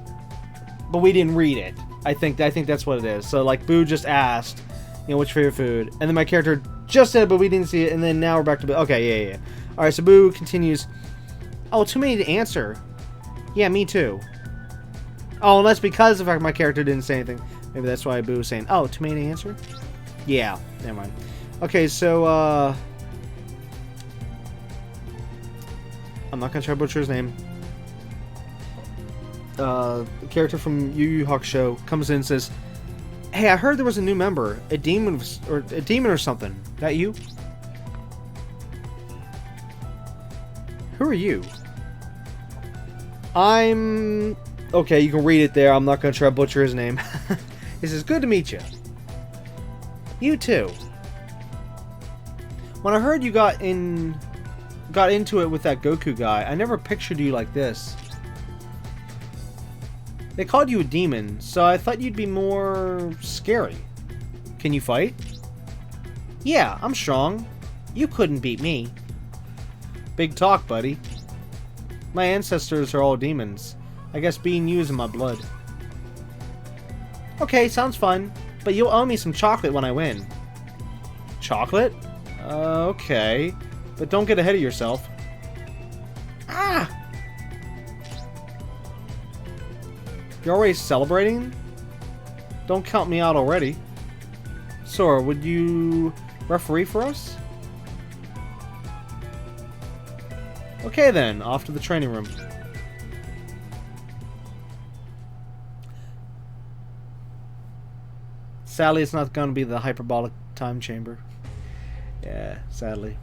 Speaker 2: but we didn't read it. I think that's what it is. So, like, Boo just asked, you know, what's your favorite food? And then my character just said it, but we didn't see it. And then now we're back to Boo. Okay, yeah. All right, so Boo continues. Oh, too many to answer. Yeah, me too. Oh, and that's because of the fact my character didn't say anything. Maybe that's why Boo was saying, oh, too many to answer? Yeah, never mind. Okay, so, I'm not gonna try to butcher his name. The character from Yu Yu Hakusho comes in and says, hey, I heard there was a new member. A demon or something. That you? Who are you? I'm... Okay, you can read it there. I'm not going to try to butcher his name. He says, good to meet you. You too. When I heard you got into it with that Goku guy, I never pictured you like this. They called you a demon, so I thought you'd be more scary. Can you fight? Yeah, I'm strong. You couldn't beat me. Big talk, buddy. My ancestors are all demons. I guess being you is in my blood. Okay, sounds fun. But you'll owe me some chocolate when I win. Chocolate? Okay. But don't get ahead of yourself. Ah! You're already celebrating? Don't count me out already. Sora, would you referee for us? Okay then, off to the training room. Sadly, it's not going to be the hyperbolic time chamber. Yeah, sadly.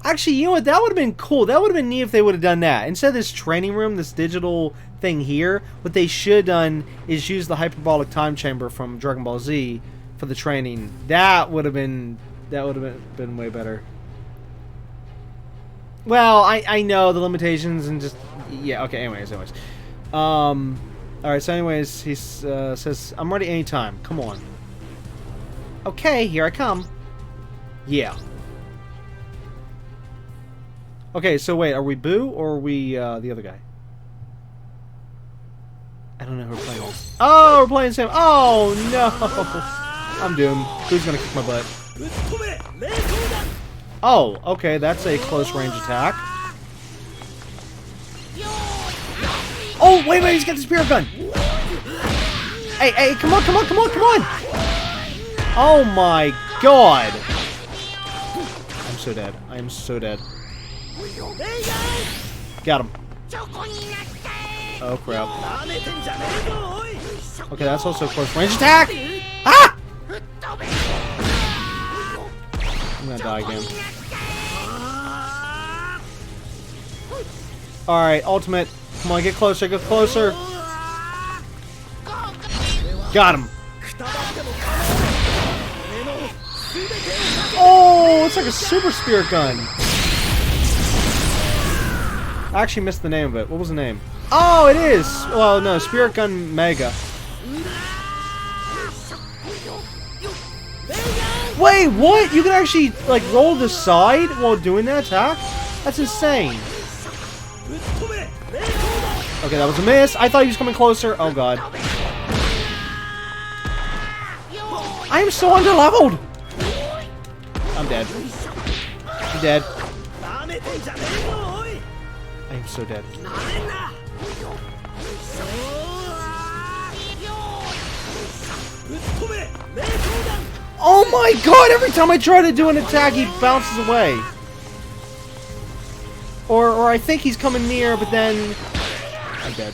Speaker 2: Actually, you know what? That would have been cool. That would have been neat if they would have done that. Instead of this training room, this digital thing here, what they should have done is use the hyperbolic time chamber from Dragon Ball Z for the training. That would have been way better. Well, I know the limitations and just yeah. Okay. Anyways. All right. So anyways, he says, "I'm ready anytime. Come on." Okay, here I come. Yeah. Okay, so wait, are we Boo or are we the other guy? I don't know who we're playing with. Oh, we're playing Sam. Oh no! I'm doomed. Boo's gonna kick my butt. Oh, okay, that's a close range attack. Oh, wait, he's got the spirit gun. Hey, come on. Oh my god. I'm so dead. I am so dead. Got him. Oh crap. Okay, that's also a close range attack. Ah! I'm gonna die again. Alright, ultimate. Come on, get closer, get closer. Got him. Oh, it's like a super spirit gun. I actually missed the name of it. What was the name? Oh, it is! Well, no, Spirit Gun Mega. Wait, what? You can actually, like, roll the side while doing that attack? That's insane. Okay, that was a miss. I thought he was coming closer. Oh, God. I am so underleveled! I'm dead. I'm dead. I am so dead. Oh my god! Every time I try to do an attack, he bounces away. Or I think he's coming near, but then... I'm dead.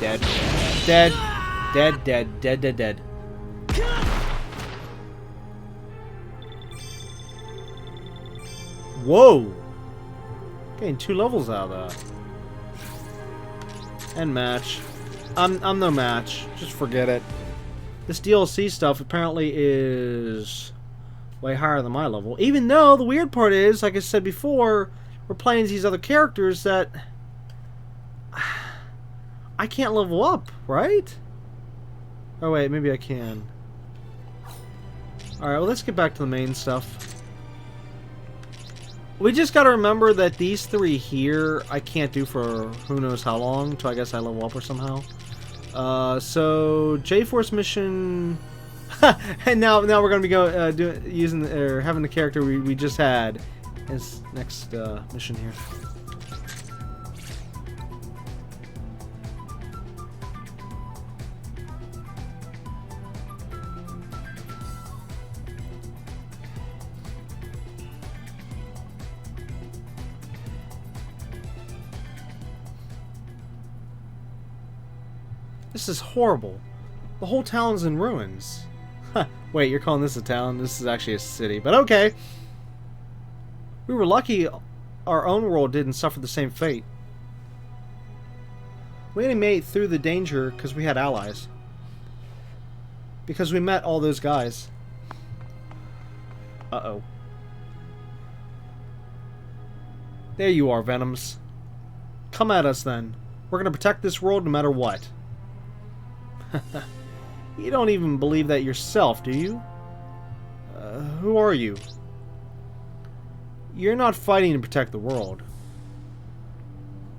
Speaker 2: Dead. Dead. Dead, dead, dead, dead, dead. Whoa! Getting 2 levels out of that. And match. I'm no match. Just forget it. This DLC stuff apparently is way higher than my level. Even though the weird part is, like I said before, we're playing these other characters that I can't level up, right? Oh wait, maybe I can. Alright, well, let's get back to the main stuff. We just gotta remember that these three here, I can't do for who knows how long, until I guess I level up or somehow. So, J-Force mission... and now we're gonna be having the character we just had as next mission here. This is horrible. The whole town's in ruins. Wait, you're calling this a town? This is actually a city, but okay. We were lucky our own world didn't suffer the same fate. We only made it through the danger because we had allies. Because we met all those guys. Uh-oh. There you are, Venoms. Come at us, then. We're gonna protect this world no matter what. You don't even believe that yourself, do you? Who are you? You're not fighting to protect the world.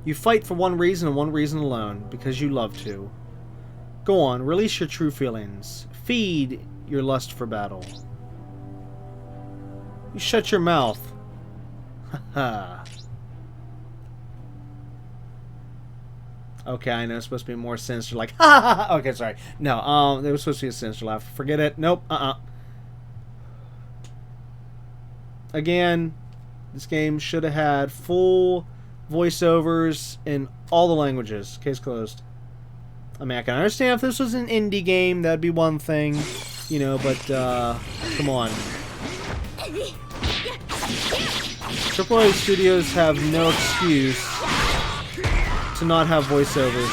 Speaker 2: You fight for one reason and one reason alone, because you love to. Go on, release your true feelings. Feed your lust for battle. You shut your mouth. Haha. Okay, I know it's supposed to be more sinister, like, ha ha ha. Okay, sorry. No, there was supposed to be a sinister laugh. Forget it. Nope. Again, this game should have had full voiceovers in all the languages. Case closed. I mean, I can understand if this was an indie game, that'd be one thing, you know, but, come on. AAA studios have no excuse to not have voiceovers.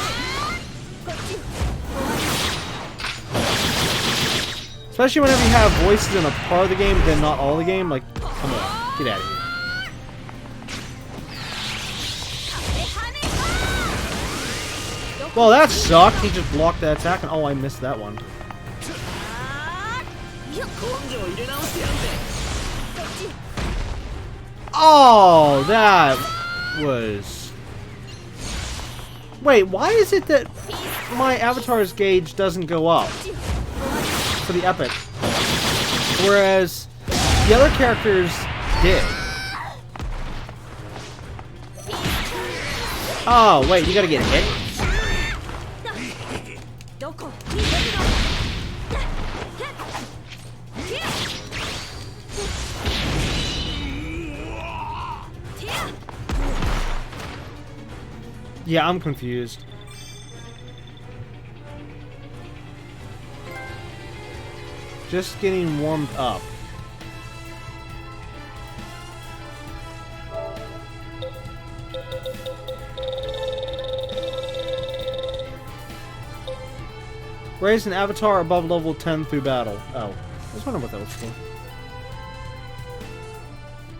Speaker 2: Especially whenever you have voices in a part of the game, but then not all of the game. Like, come on, get out of here. Well, that sucked. He just blocked that attack, and oh, I missed that one. Oh, that was... Wait, why is it that my avatar's gauge doesn't go up for the epic, whereas the other characters did? Oh, wait, you gotta get hit? Yeah, I'm confused. Just getting warmed up. Raise an avatar above level 10 through battle. Oh, I was wondering what that was for.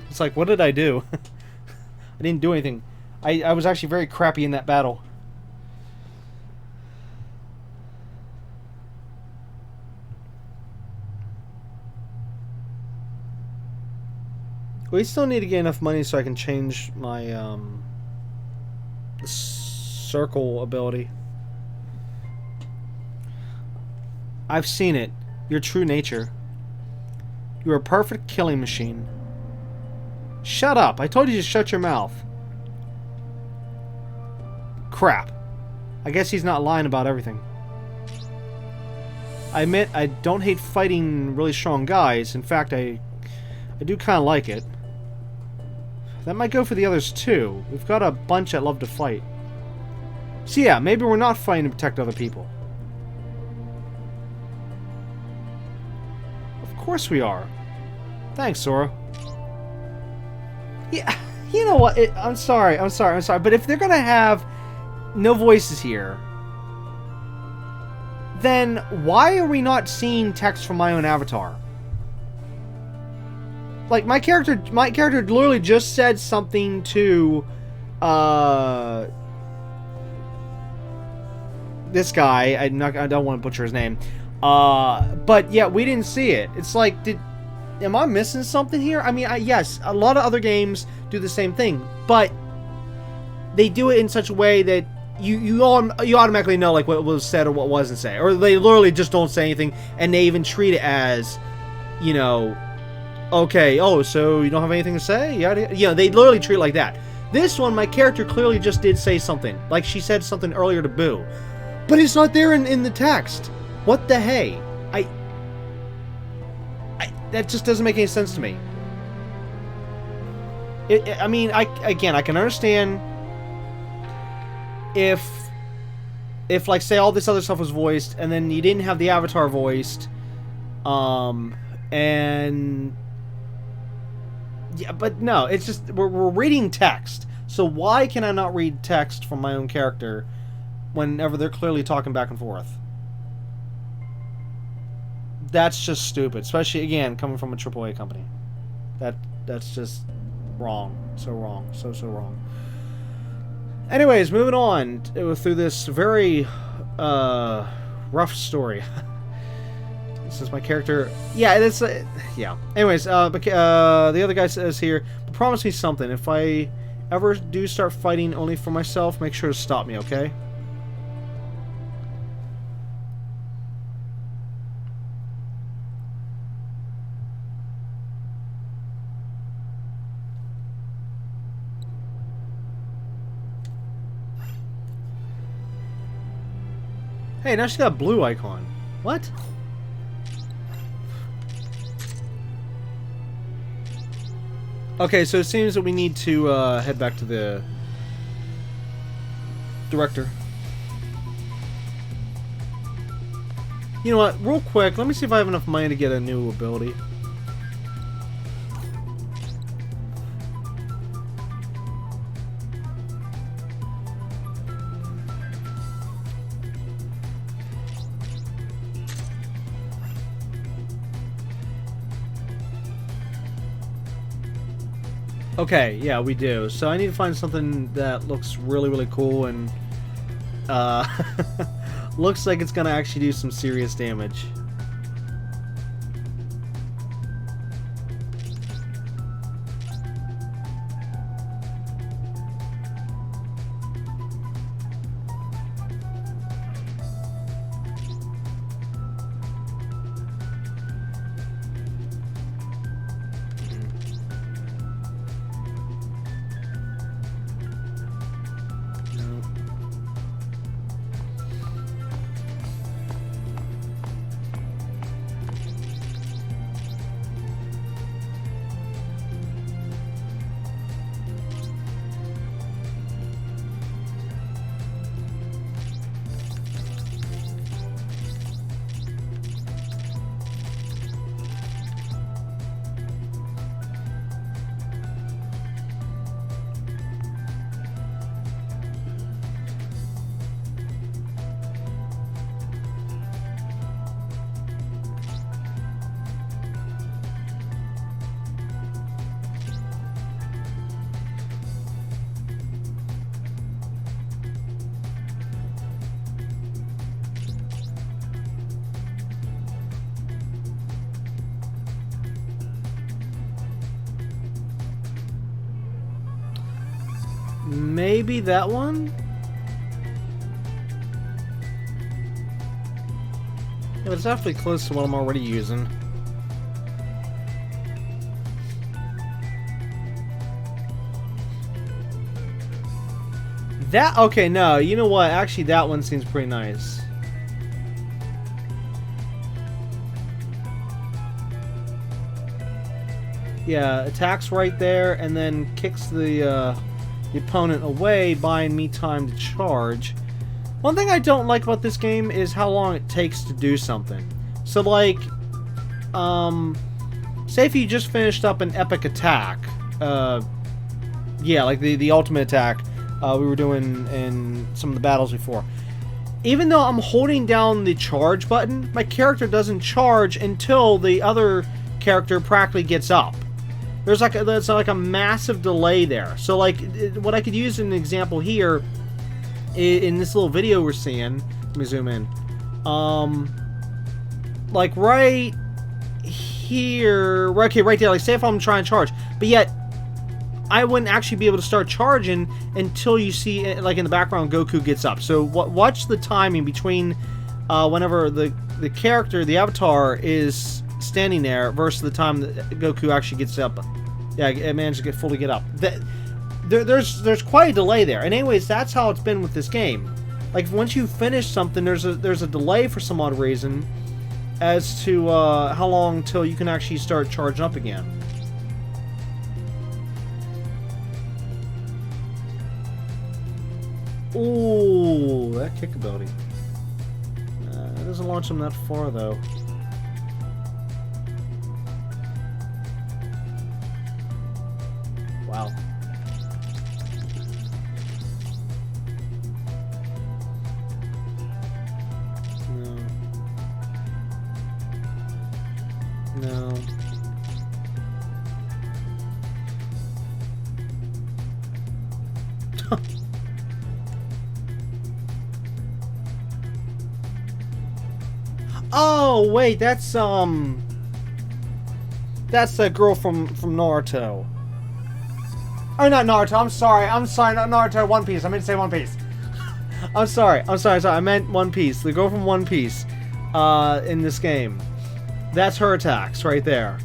Speaker 2: It's like, what did I do? I didn't do anything. I was actually very crappy in that battle. We still need to get enough money so I can change my circle ability. I've seen it. Your true nature. You're a perfect killing machine. Shut up! I told you to shut your mouth. Crap. I guess he's not lying about everything. I admit I don't hate fighting really strong guys. In fact, I do kind of like it. That might go for the others too. We've got a bunch that love to fight. So yeah, maybe we're not fighting to protect other people. Of course we are. Thanks, Sora. Yeah, you know what? I'm sorry, but if they're gonna have no voices here, then why are we not seeing text from my own avatar? Like, my character literally just said something to this guy. I don't want to butcher his name. But yeah, we didn't see it. It's like, am I missing something here? I mean, yes, a lot of other games do the same thing, but they do it in such a way that you automatically know like what was said or what wasn't said, or they literally just don't say anything, and they even treat it as, you know, okay, oh, so you don't have anything to say? Yeah, you know, they literally treat it like that. This one, my character clearly just did say something, like she said something earlier to Boo, but it's not there in the text. What the hey? That just doesn't make any sense to me. I mean, I can understand if like, say all this other stuff was voiced and then you didn't have the avatar voiced, and yeah, but no, it's just we're reading text. So why can I not read text from my own character whenever they're clearly talking back and forth? That's just stupid, especially again coming from a AAA company. That's just wrong, so wrong, so wrong. Anyways, moving on through this very rough story. Since my character, yeah, it's yeah. Anyways, but the other guy says here, promise me something. If I ever do start fighting only for myself, make sure to stop me, okay? Hey, now she's got a blue icon. What? Okay, so it seems that we need to head back to the director. You know what? Real quick, let me see if I have enough money to get a new ability. Okay, yeah, we do. So I need to find something that looks really cool and looks like it's gonna actually do some serious damage. Maybe that one? Yeah, but it's awfully close to what I'm already using. That, okay, no, you know what? Actually, that one seems pretty nice. Yeah, attacks right there, and then kicks the opponent away, buying me time to charge. One thing I don't like about this game is how long it takes to do something. So, like, say if you just finished up an epic attack, yeah, like the ultimate attack we were doing in some of the battles before. Even though I'm holding down the charge button, my character doesn't charge until the other character practically gets up. There's like a massive delay there. So like what I could use as an example here in this little video we're seeing. Let me zoom in. like right here, okay, right there, like say if I'm trying to charge, but yet I wouldn't actually be able to start charging until you see, like in the background, Goku gets up. So watch the timing between whenever the character, the avatar, is standing there versus the time that Goku actually gets up. Yeah, it managed to fully get up. There's quite a delay there. And anyways, that's how it's been with this game. Like once you finish something, there's a delay for some odd reason as to how long till you can actually start charging up again. Ooh, that kick ability. It doesn't launch him that far though. Wow. No. Oh wait, that's that girl from Naruto. Oh, not Naruto. I'm sorry, not Naruto. One Piece. I meant to say One Piece. I'm sorry. I meant One Piece. The girl from One Piece in this game. That's her attacks right there.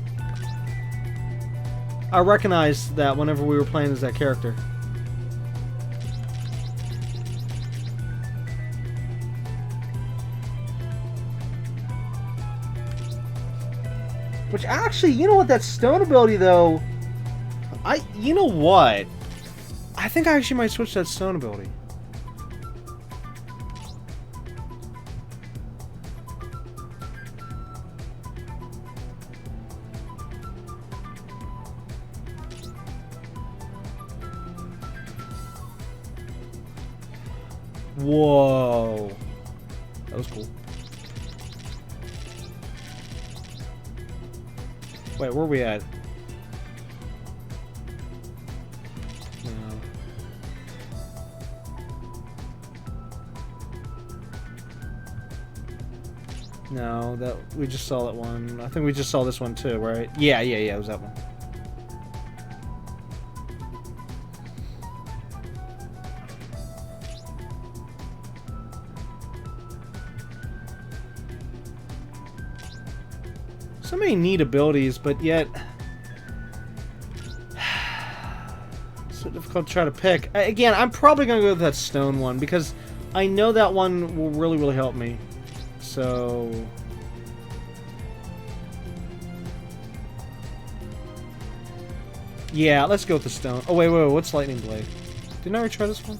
Speaker 2: I recognized that whenever we were playing as that character. Which actually, you know what, that stone ability though, you know what? I think I actually might switch that stone ability. Whoa. That was cool. Wait, where are we at? No, that we just saw that one. I think we just saw this one too, right? Yeah, it was that one. So many neat abilities, but yet so difficult to try to pick. Again, I'm probably gonna go with that stone one because I know that one will really help me. So yeah, let's go with the stone. Oh wait, what's lightning blade? Didn't I already try this one?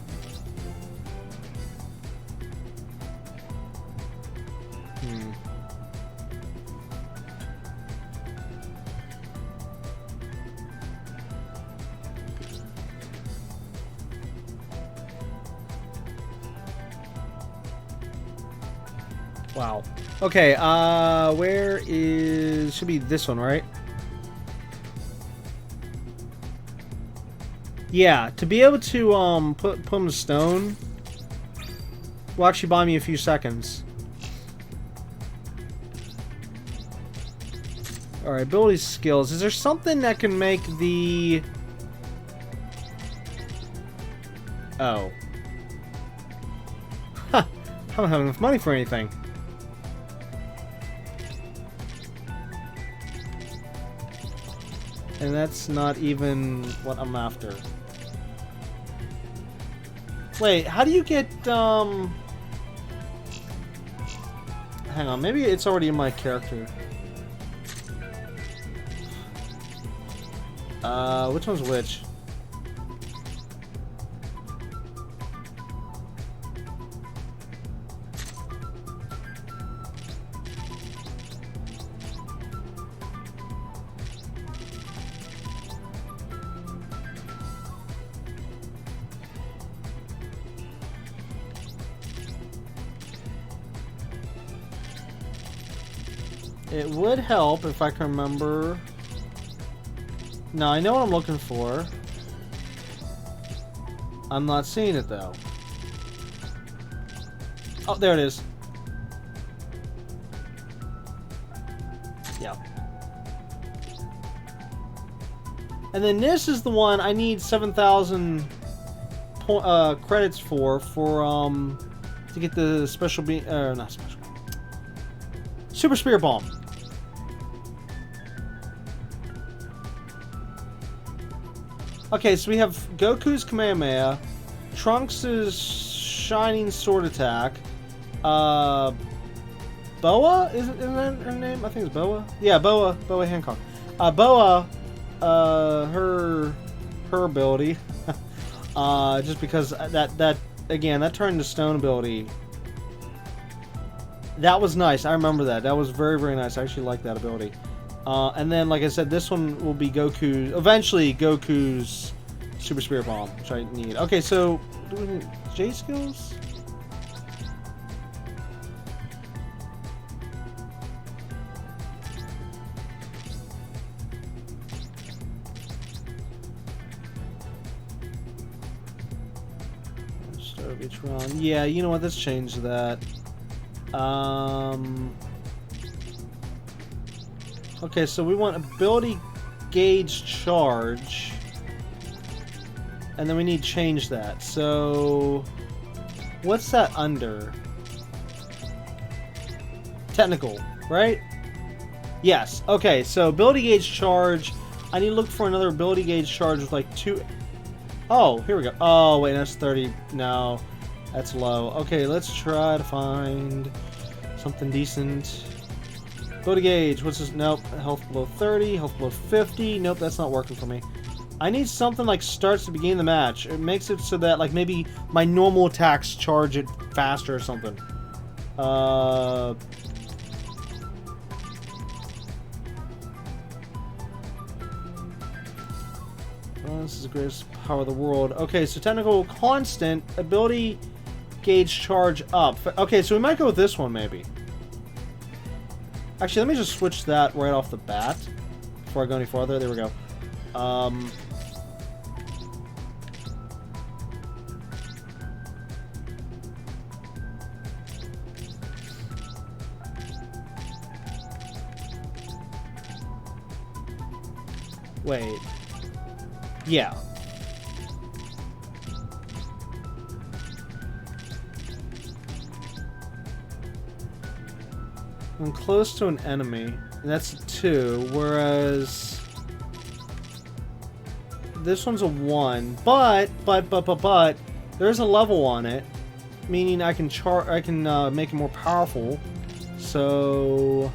Speaker 2: Wow. Okay, where is... should be this one, right? Yeah, to be able to, put him to stone will actually buy me a few seconds. Alright, ability skills. Is there something that can make the... oh. Huh. I don't have enough money for anything. And that's not even what I'm after. Wait, how do you get, hang on, maybe it's already in my character. Which one's which? It would help if I can remember. No, I know what I'm looking for. I'm not seeing it though. Oh, there it is. And then this is the one I need 7,000 credits for to get the special beam, not special, Super Spirit Bomb. Okay, so we have Goku's Kamehameha, Trunks' Shining Sword Attack, Boa? Isn't that her name? I think it's Boa. Yeah, Boa Hancock. Boa, her ability, just because that again, that turned to stone ability. That was nice. I remember that. That was very, very nice. I actually like that ability. And then, like I said, this one will be eventually Goku's Super Spirit Bomb, which I need. Okay, so do we need J skills? Start of each round. Yeah, you know what? Let's change that. Okay, so we want ability gauge charge, and then we need to change that. So, what's that under? Technical, right? Yes. Okay, so ability gauge charge. I need to look for another ability gauge charge with like 2. Oh, here we go. Oh, wait, that's 30. No, that's low. Okay, let's try to find something decent. Ability gauge. What's this? Nope. Health below 30. Health below 50. Nope, that's not working for me. I need something like starts to begin the match. It makes it so that like maybe my normal attacks charge it faster or something. Oh, this is the greatest power of the world. Okay, so technical constant ability gauge charge up. Okay, so we might go with this one maybe. Actually, let me just switch that right off the bat before I go any farther. There we go. Wait. Yeah. I'm close to an enemy, and that's a 2, whereas this one's a 1. But there's a level on it, meaning I can make it more powerful. So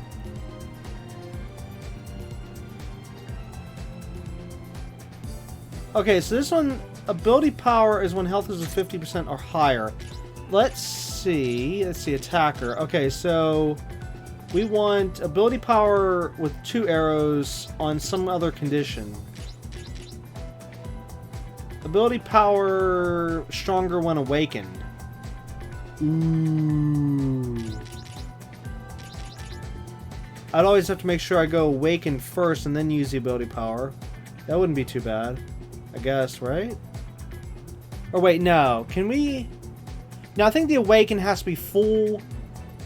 Speaker 2: okay, so this one ability power is when health is 50% or higher. Let's see attacker. Okay, so we want ability power with 2 arrows on some other condition. Ability power stronger when awakened. Ooh. I'd always have to make sure I go awakened first and then use the ability power. That wouldn't be too bad, I guess, right? Or wait, no. Can we... No, I think the awaken has to be full,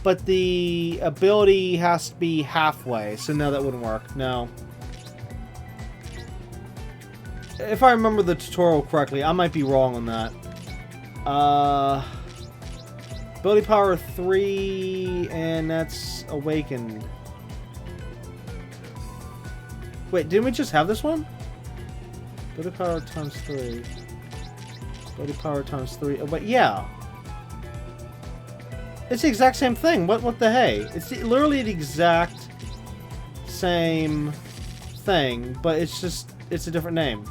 Speaker 2: but the ability has to be halfway, so no, that wouldn't work. No. If I remember the tutorial correctly, I might be wrong on that. Ability power 3, and that's awakened. Wait, didn't we just have this one? Ability power times 3. Ability power times 3. Oh, but yeah. It's the exact same thing. What the hey? It's literally the exact same thing, but it's just, it's a different name.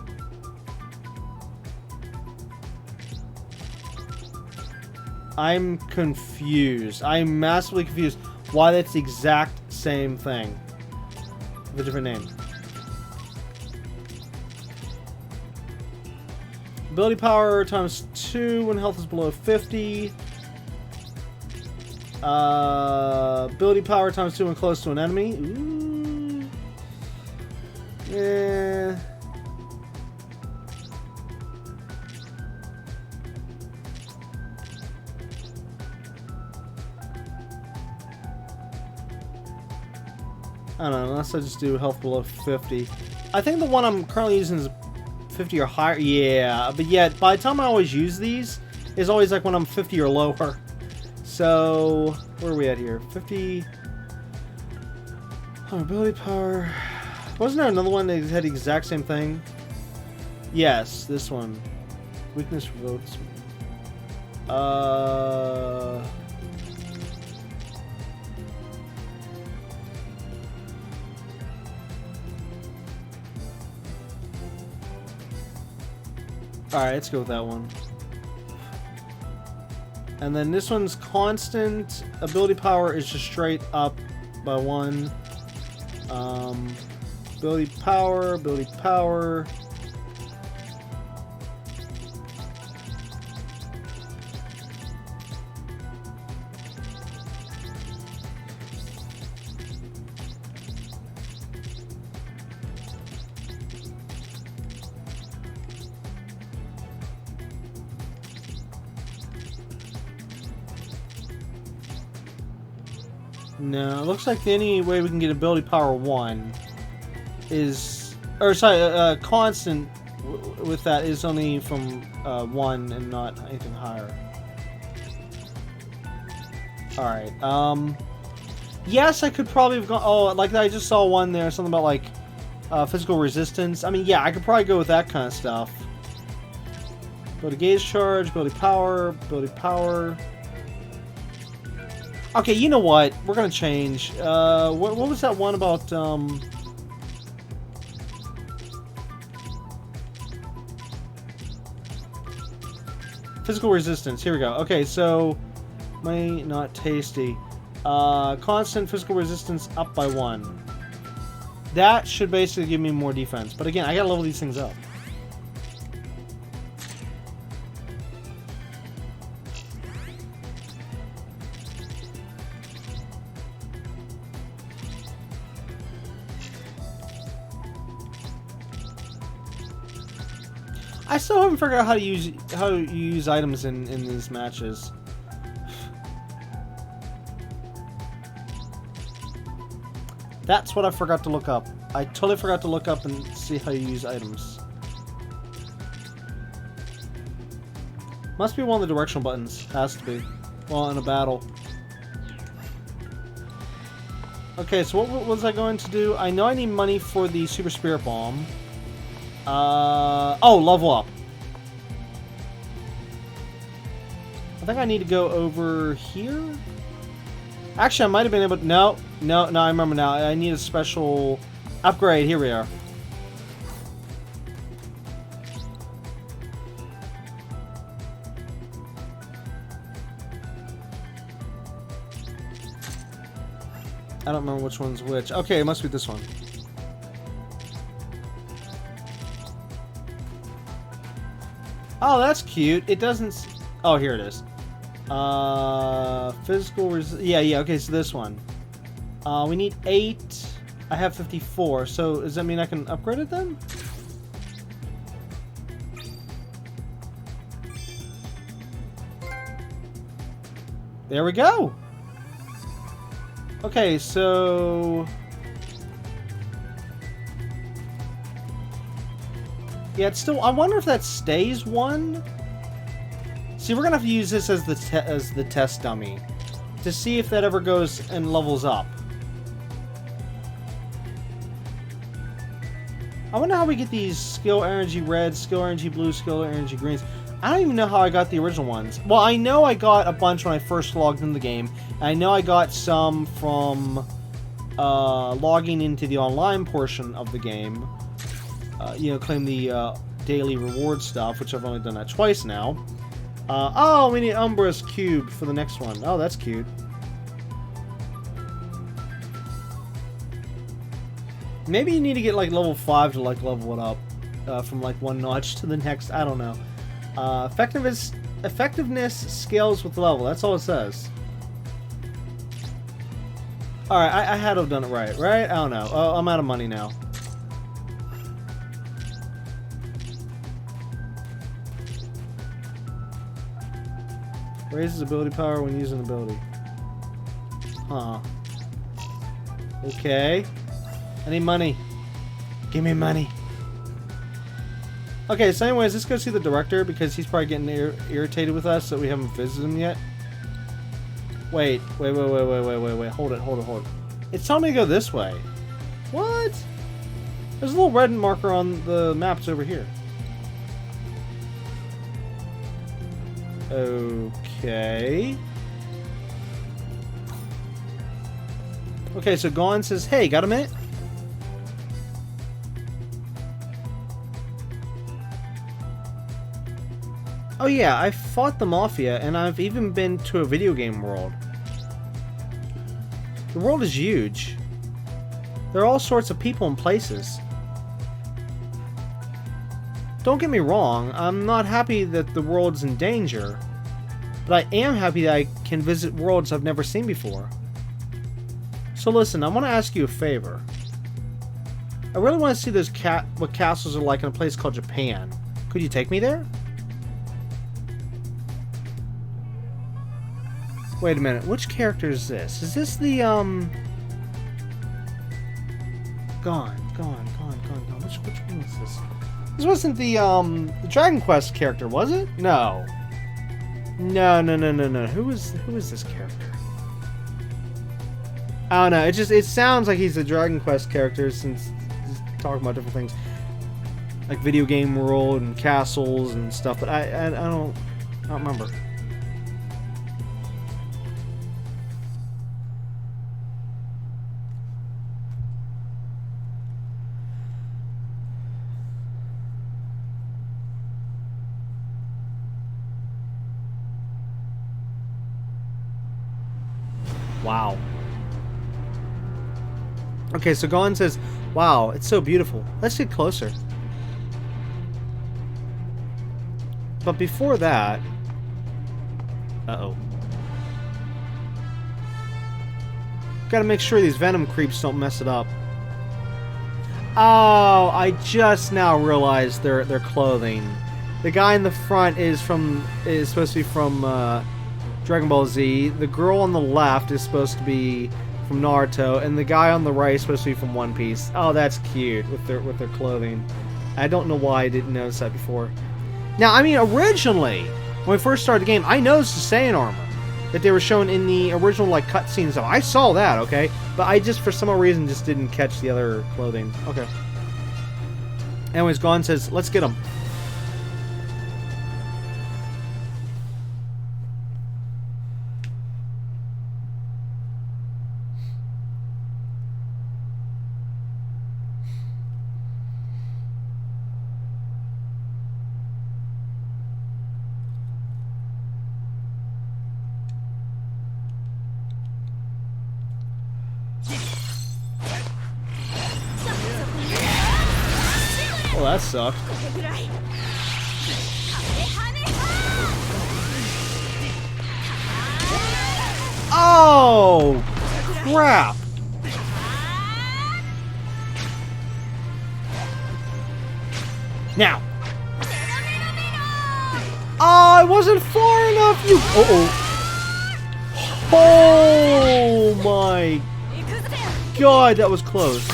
Speaker 2: I'm confused. I'm massively confused why that's the exact same thing with a different name. Ability power times 2 when health is below 50. Ability power times 2 when close to an enemy. Ooh. Yeah. I don't know, unless I just do health below 50. I think the one I'm currently using is 50 or higher. Yeah, but yet, by the time I always use these, is always like when I'm 50 or lower. So, where are we at here? 50... Oh, ability power... Wasn't there another one that had the exact same thing? Yes, this one. Weakness votes. Alright, let's go with that one. And then this one's constant. Ability power is just straight up by 1. Ability power, ability power. No, it looks like the only way we can get ability power 1 is... Or, sorry, constant with that is only from 1 and not anything higher. Alright, yes, I could probably have gone... Oh, like I just saw one there, something about, like, physical resistance. I mean, yeah, I could probably go with that kind of stuff. Go to gauge charge, ability power, ability power... Okay, you know what? We're gonna change. What was that one about, physical resistance. Here we go. Okay, so... not tasty. Constant physical resistance up by 1. That should basically give me more defense. But again, I gotta level these things up. I still haven't figured out how to use items in these matches. That's what I forgot to look up. I totally forgot to look up and see how you use items. Must be one of the directional buttons. Has to be. Well, in a battle. Okay, so what was I going to do? I know I need money for the Super Spirit Bomb. Oh, level up. I think I need to go over here. Actually, I might have been able to... No, I remember now. I need a special upgrade. Here we are. I don't remember which one's which. Okay, it must be this one. Oh, that's cute. It doesn't... Oh, here it is. Physical... Yeah, okay, so this one. We need 8. I have 54, so does that mean I can upgrade it then? There we go! Okay, so... Yeah, it's still... I wonder if that stays 1? See, we're gonna have to use this as the test dummy to see if that ever goes and levels up. I wonder how we get these skill energy red, skill energy blue, skill energy greens. I don't even know how I got the original ones. Well, I know I got a bunch when I first logged into the game. And I know I got some from logging into the online portion of the game. You know, claim the daily reward stuff, which I've only done that twice now. Oh, we need Umbra's Cube for the next one. Oh, that's cute. Maybe you need to get like level 5 to like level it up from like one notch to the next. I don't know. Effectiveness scales with level. That's all it says. All right, I had to have done it right? I don't know. Oh, I'm out of money now. Raises ability power when using ability. Huh. Okay. I need money. Give me money. Okay, so anyways, let's go see the director because he's probably getting irritated with us that we haven't visited him yet. Wait. Hold it. It's telling me to go this way. What? There's a little red marker on the maps over here. Okay. Okay, so Gon says, hey, got a minute? Oh yeah, I fought the Mafia, and I've even been to a video game world. The world is huge. There are all sorts of people and places. Don't get me wrong, I'm not happy that the world's in danger, but I am happy that I can visit worlds I've never seen before. So listen, I want to ask you a favor. I really want to see those what castles are like in a place called Japan. Could you take me there? Wait a minute, which character is this? Is this the, Gone. Which one is this? This wasn't the Dragon Quest character, was it? No. No. Who is this character? I don't know, it sounds like he's a Dragon Quest character since he's talking about different things. Like video game world and castles and stuff, but I don't remember. Wow. Okay, so Gon says, wow, it's so beautiful. Let's get closer. But before that... Uh-oh. Gotta make sure these venom creeps don't mess it up. Oh, I just now realized their clothing. The guy in the front is supposed to be from Dragon Ball Z. The girl on the left is supposed to be from Naruto, and the guy on the right is supposed to be from One Piece. Oh, that's cute with their clothing. I don't know why I didn't notice that before. Now, I mean, originally when we first started the game, I noticed the Saiyan armor that they were shown in the original like cutscenes. So I saw that, okay, but I just for some reason just didn't catch the other clothing. Okay. Anyways, Gon says, "Let's get them." Well, that sucked. Oh, crap. Now. Oh, it wasn't far enough, you... Oh my God, that was close.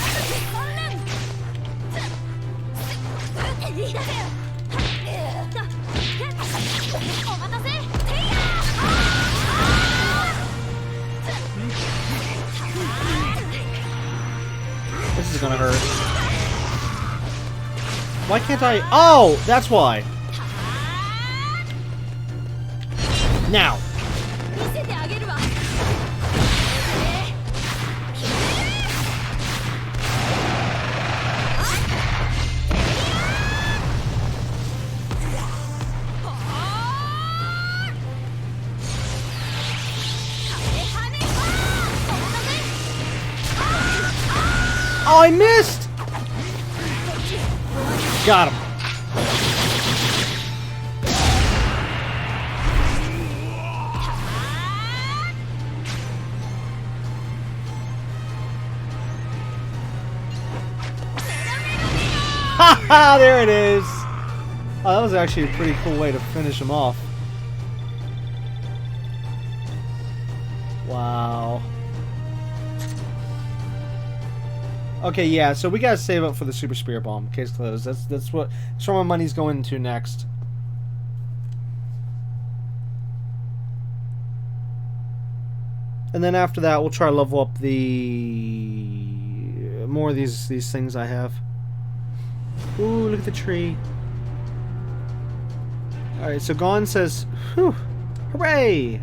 Speaker 2: This is gonna hurt. Why can't I? Oh, that's why. Now. Oh, I missed! Got him. Haha, there it is! Oh, that was actually a pretty cool way to finish him off. Wow. Okay, yeah, so we gotta save up for the Super Spirit Bomb. Case closed. That's where my money's going to next. And then after that, we'll try to level up the more of these things I have. Ooh, look at the tree. All right, so Gon says, "Whew, hooray!"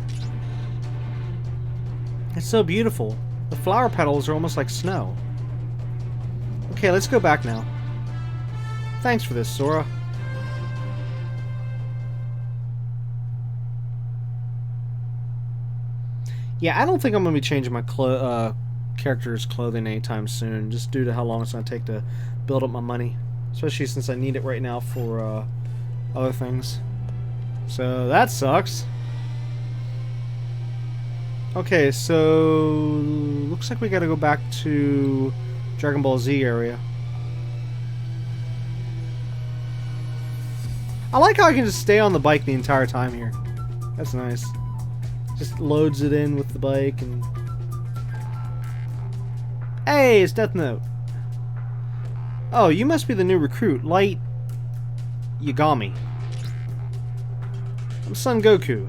Speaker 2: It's so beautiful. The flower petals are almost like snow. Okay, let's go back now. Thanks for this, Sora. Yeah, I don't think I'm going to be changing my character's clothing anytime soon, just due to how long it's going to take to build up my money. Especially since I need it right now for other things. So, that sucks. Okay, so looks like we got to go back to Dragon Ball Z area. I like how I can just stay on the bike the entire time here. That's nice. Just loads it in with the bike and... Hey, it's Death Note. Oh, you must be the new recruit, Light Yagami. I'm Son Goku.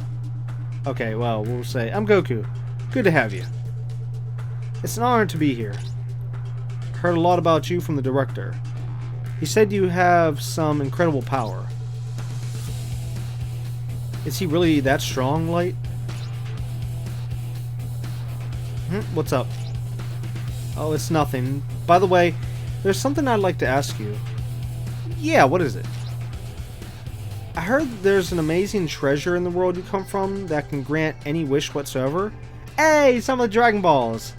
Speaker 2: Okay, well, we'll say, I'm Goku. Good to have you. It's an honor to be here. Heard a lot about you from the director. He said you have some incredible power. Is he really that strong, Light? What's up? Oh, it's nothing. By the way, there's something I'd like to ask you. Yeah, what is it? I heard there's an amazing treasure in the world you come from that can grant any wish whatsoever. Hey, some of the Dragon Balls!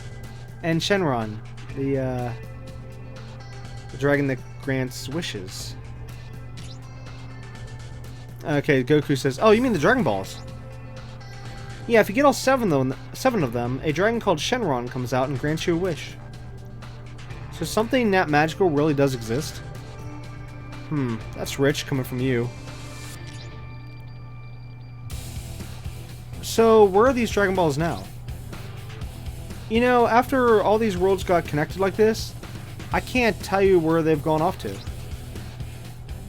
Speaker 2: And Shenron, the dragon that grants wishes. Okay, Goku says, oh, you mean the Dragon Balls? Yeah, if you get all seven of them, a dragon called Shenron comes out and grants you a wish. So something that magical really does exist? That's rich coming from you. So, where are these Dragon Balls now? You know, after all these worlds got connected like this, I can't tell you where they've gone off to.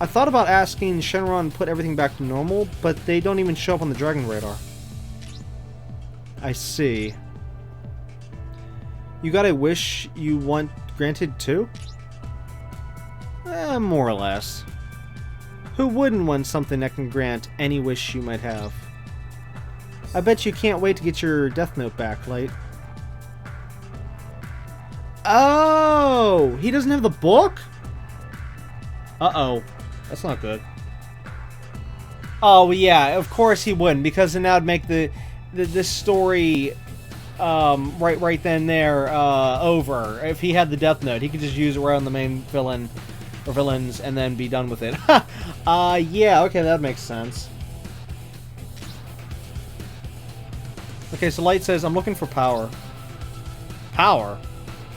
Speaker 2: I thought about asking Shenron to put everything back to normal, but they don't even show up on the Dragon Radar. I see. You got a wish you want granted too? More or less. Who wouldn't want something that can grant any wish you might have? I bet you can't wait to get your Death Note back, Light. Oh! He doesn't have the book? Uh-oh. That's not good. Oh, yeah, of course he wouldn't, because then that would make this story right then and there over. If he had the Death Note, he could just use it right on the main villain or villains and then be done with it. Yeah, okay, that makes sense. Okay, so Light says, I'm looking for power. Power?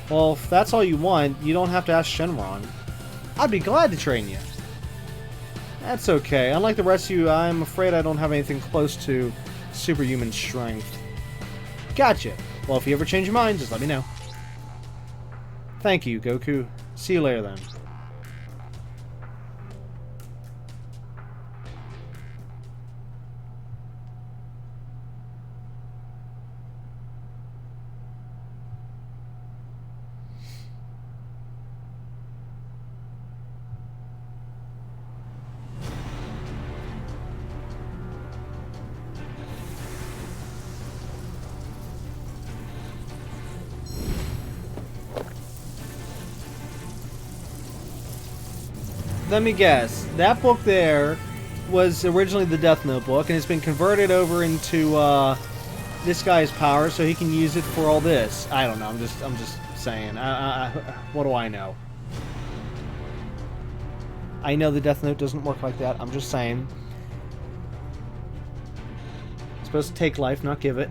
Speaker 2: Well, if that's all you want, you don't have to ask Shenron. I'd be glad to train you. That's okay. Unlike the rest of you, I'm afraid I don't have anything close to superhuman strength. Gotcha. Well, if you ever change your mind, just let me know. Thank you, Goku. See you later, then. Let me guess. That book there was originally the Death Note book, and it's been converted over into this guy's power, so he can use it for all this. I don't know. I'm just saying. What do I know? I know the Death Note doesn't work like that. I'm just saying. It's supposed to take life, not give it.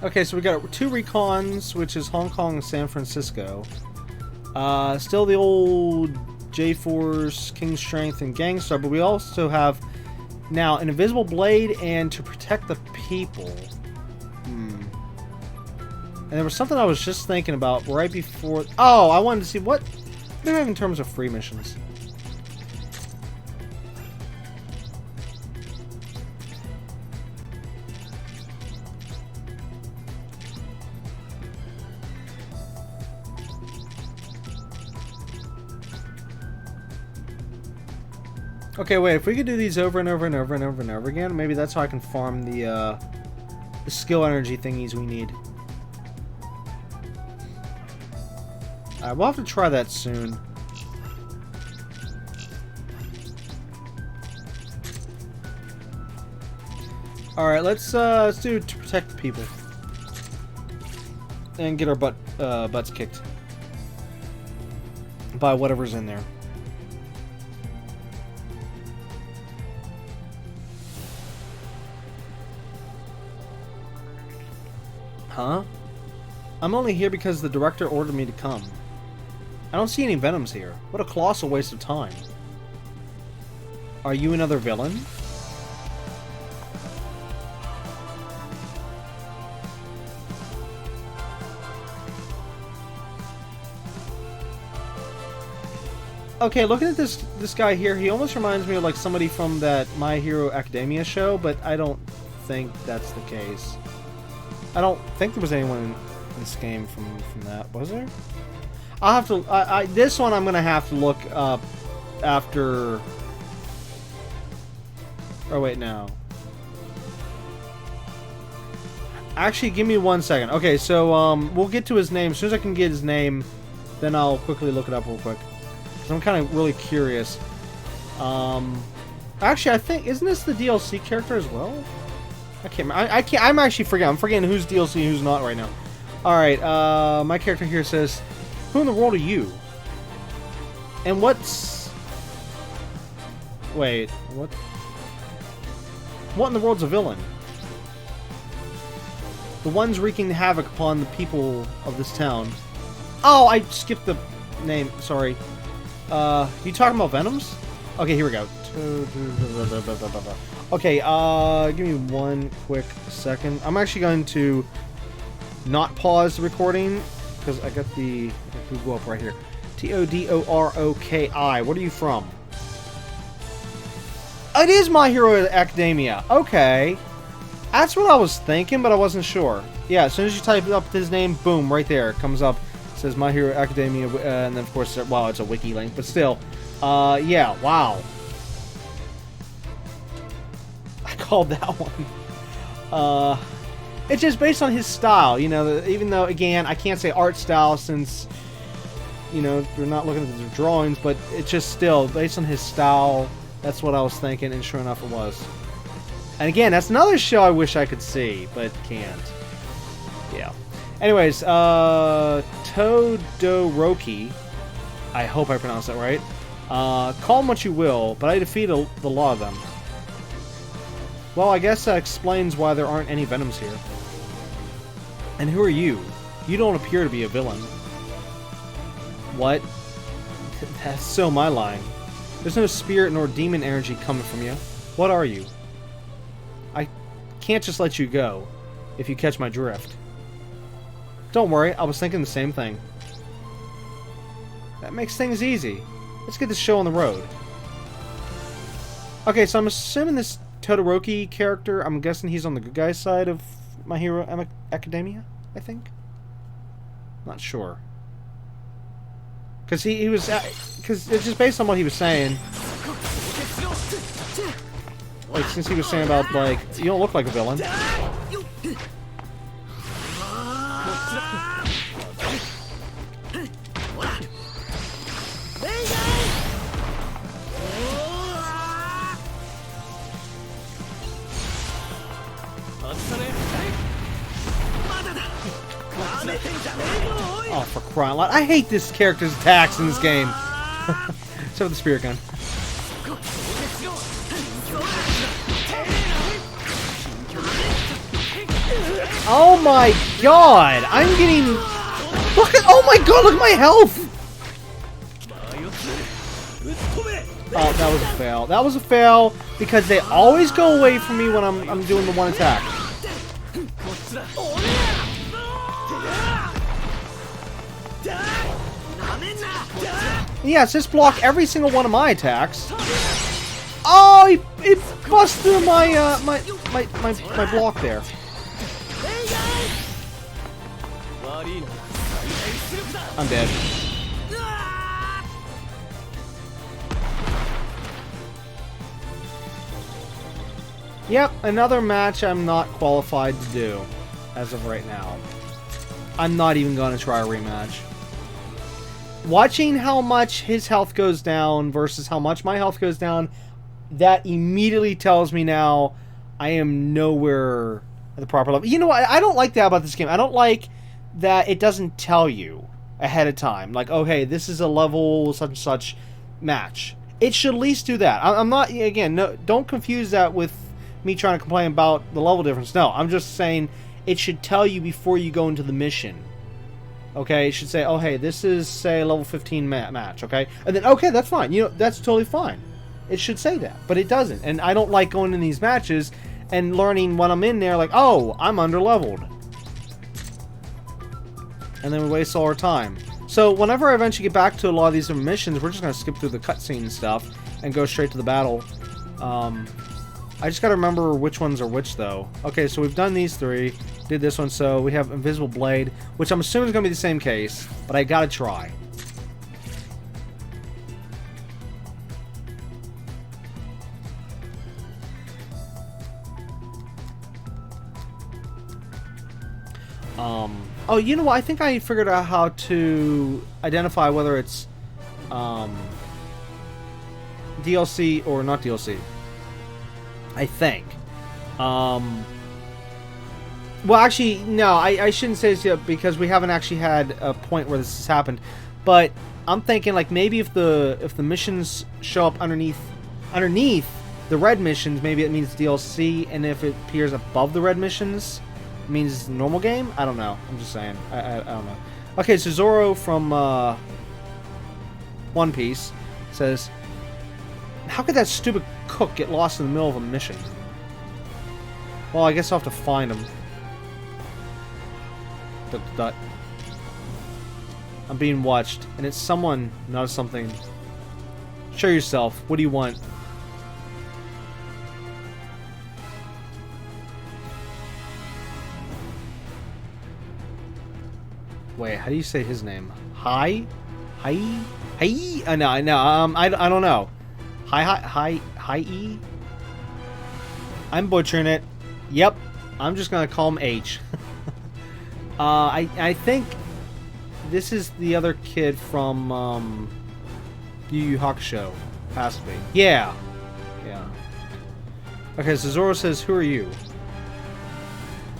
Speaker 2: Okay, so we got 2 recons, which is Hong Kong and San Francisco. Still the old J-Force, King Strength, and Gangstar, but we also have now an invisible blade and to protect the people. And there was something I was just thinking about right before. Oh, I wanted to see what do we have in terms of free missions. Okay, wait, if we could do these over and over and over and over and over again, maybe that's how I can farm the skill energy thingies we need. Alright, we'll have to try that soon. Alright, let's do it to protect the people. And get our butts kicked. By whatever's in there. Huh? I'm only here because the director ordered me to come. I don't see any Venoms here. What a colossal waste of time. Are you another villain? Okay, looking at this guy here, he almost reminds me of like somebody from that My Hero Academia show, but I don't think that's the case. I don't think there was anyone in this game from that, was there? I'll have to. This one I'm gonna have to look up after. Oh wait, no. Actually, give me 1 second. Okay, so we'll get to his name as soon as I can get his name. Then I'll quickly look it up real quick. Cause I'm kind of really curious. Actually, I think isn't this the DLC character as well? I can't. I can't. I'm actually forgetting. I'm forgetting who's DLC and who's not right now. All right. My character here says, "Who in the world are you?" And what's? Wait. What? What in the world's a villain? The ones wreaking havoc upon the people of this town. Oh, I skipped the name. Sorry. You talking about Venoms? Okay, here we go. Okay, give me 1 quick second. I'm actually going to not pause the recording because I got the Google up right here. Todoroki. What are you from? It is My Hero Academia. Okay. That's what I was thinking, but I wasn't sure. Yeah, as soon as you type up his name, boom, right there. It comes up. It says My Hero Academia, and then, of course, well, it's a wiki link, but still. Yeah, wow. I called that one. It's just based on his style, you know, even though, again, I can't say art style since, you know, we're not looking at the drawings, but it's just still based on his style. That's what I was thinking, and sure enough, it was. And again, that's another show I wish I could see, but can't. Yeah. Anyways, Todoroki. I hope I pronounced that right. Call them what you will, but I defeated the law of them. Well, I guess that explains why there aren't any Venoms here. And who are you? You don't appear to be a villain. What? That's so my line. There's no spirit nor demon energy coming from you. What are you? I can't just let you go, if you catch my drift. Don't worry, I was thinking the same thing. That makes things easy. Let's get this show on the road. Okay, so I'm assuming this Todoroki character, I'm guessing he's on the good guy's side of My Hero Academia, I think? Not sure. Because he was... Because it's just based on what he was saying. Like, since he was saying about, like, you don't look like a villain. Oh, for crying out loud. I hate this character's attacks in this game. Except for the spirit gun. Oh my god! I'm getting... Look at... Oh my god, look at my health! Oh, that was a fail. That was a fail because they always go away from me when I'm doing the one attack. Yes, just block every single one of my attacks. Oh, he busted through my my block there. I'm dead. Yep, another match I'm not qualified to do as of right now. I'm not even going to try a rematch. Watching how much his health goes down versus how much my health goes down, that immediately tells me now I am nowhere at the proper level. You know what? I don't like that about this game. I don't like that it doesn't tell you ahead of time. Like, oh, hey, this is a level such and such match. It should at least do that. I'm not, again, no, don't confuse that with me trying to complain about the level difference. No, I'm just saying it should tell you before you go into the mission. Okay, it should say, oh, hey, this is, say, level 15 match, okay? And then, okay, that's fine. You know, that's totally fine. It should say that, but it doesn't. And I don't like going in these matches and learning when I'm in there, like, oh, I'm under-leveled. And then we waste all our time. So, whenever I eventually get back to a lot of these missions, we're just going to skip through the cutscene stuff and go straight to the battle. I just gotta remember which ones are which, though. Okay, so we've done these three. Did this one, so we have Invisible Blade, which I'm assuming is gonna be the same case, but I gotta try. Oh, you know what? I think I figured out how to identify whether it's DLC or not DLC. I think. Well, actually, no, I shouldn't say this yet because we haven't actually had a point where this has happened. But I'm thinking, like, maybe if the missions show up underneath the red missions, maybe it means DLC, and if it appears above the red missions, it means it's a normal game. I don't know. I'm just saying. I don't know. Okay, so Zoro from One Piece says, "How could that stupid cook get lost in the middle of a mission?" Well, I guess I'll have to find him. I'm being watched, and it's someone, not something. Show yourself. What do you want? Wait, how do you say his name? Hi? Hi? Hi? No, I don't know. Hi-E? I'm butchering it. Yep. I'm just gonna call him H. I think this is the other kid from Yu Yu Hakusho. Has to be. Yeah. Yeah. Okay, so Zoro says, "Who are you?"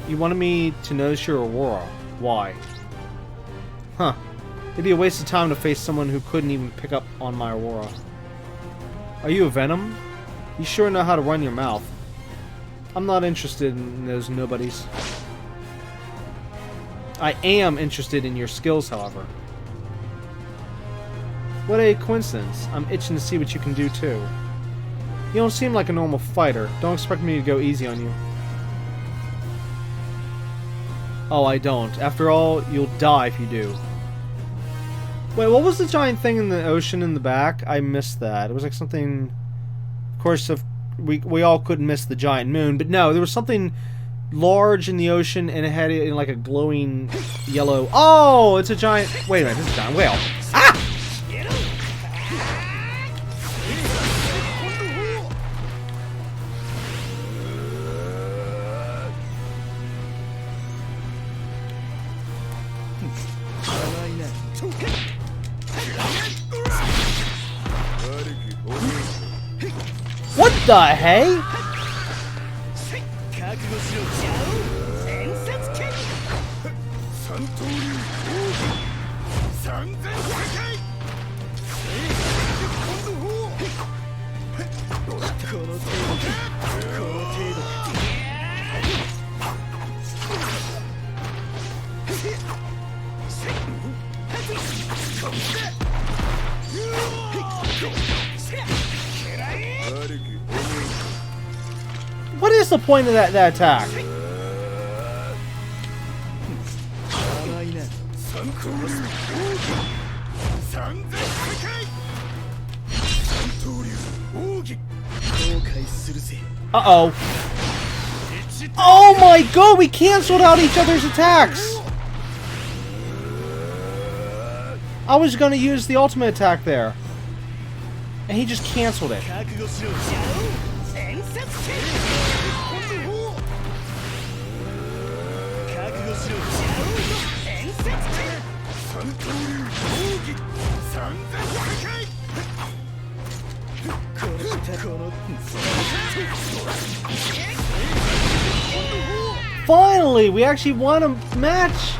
Speaker 2: You wanted me to notice your aurora. Why? Huh. It'd be a waste of time to face someone who couldn't even pick up on my aurora. Are you a Venom? You sure know how to run your mouth. I'm not interested in those nobodies. I am interested in your skills, however. What a coincidence. I'm itching to see what you can do, too. You don't seem like a normal fighter. Don't expect me to go easy on you. Oh, I don't. After all, you'll die if you do. Wait, what was the giant thing in the ocean in the back? I missed that. It was like something... Of course, we all couldn't miss the giant moon, but no, there was something large in the ocean, and it had like a glowing yellow... Oh, it's a giant... Wait a minute, this is a giant whale. Ah! What the hey? What is the point of that attack? Uh-oh. Oh my god, we canceled out each other's attacks! I was gonna use the ultimate attack there. And he just canceled it. Finally, we actually won a match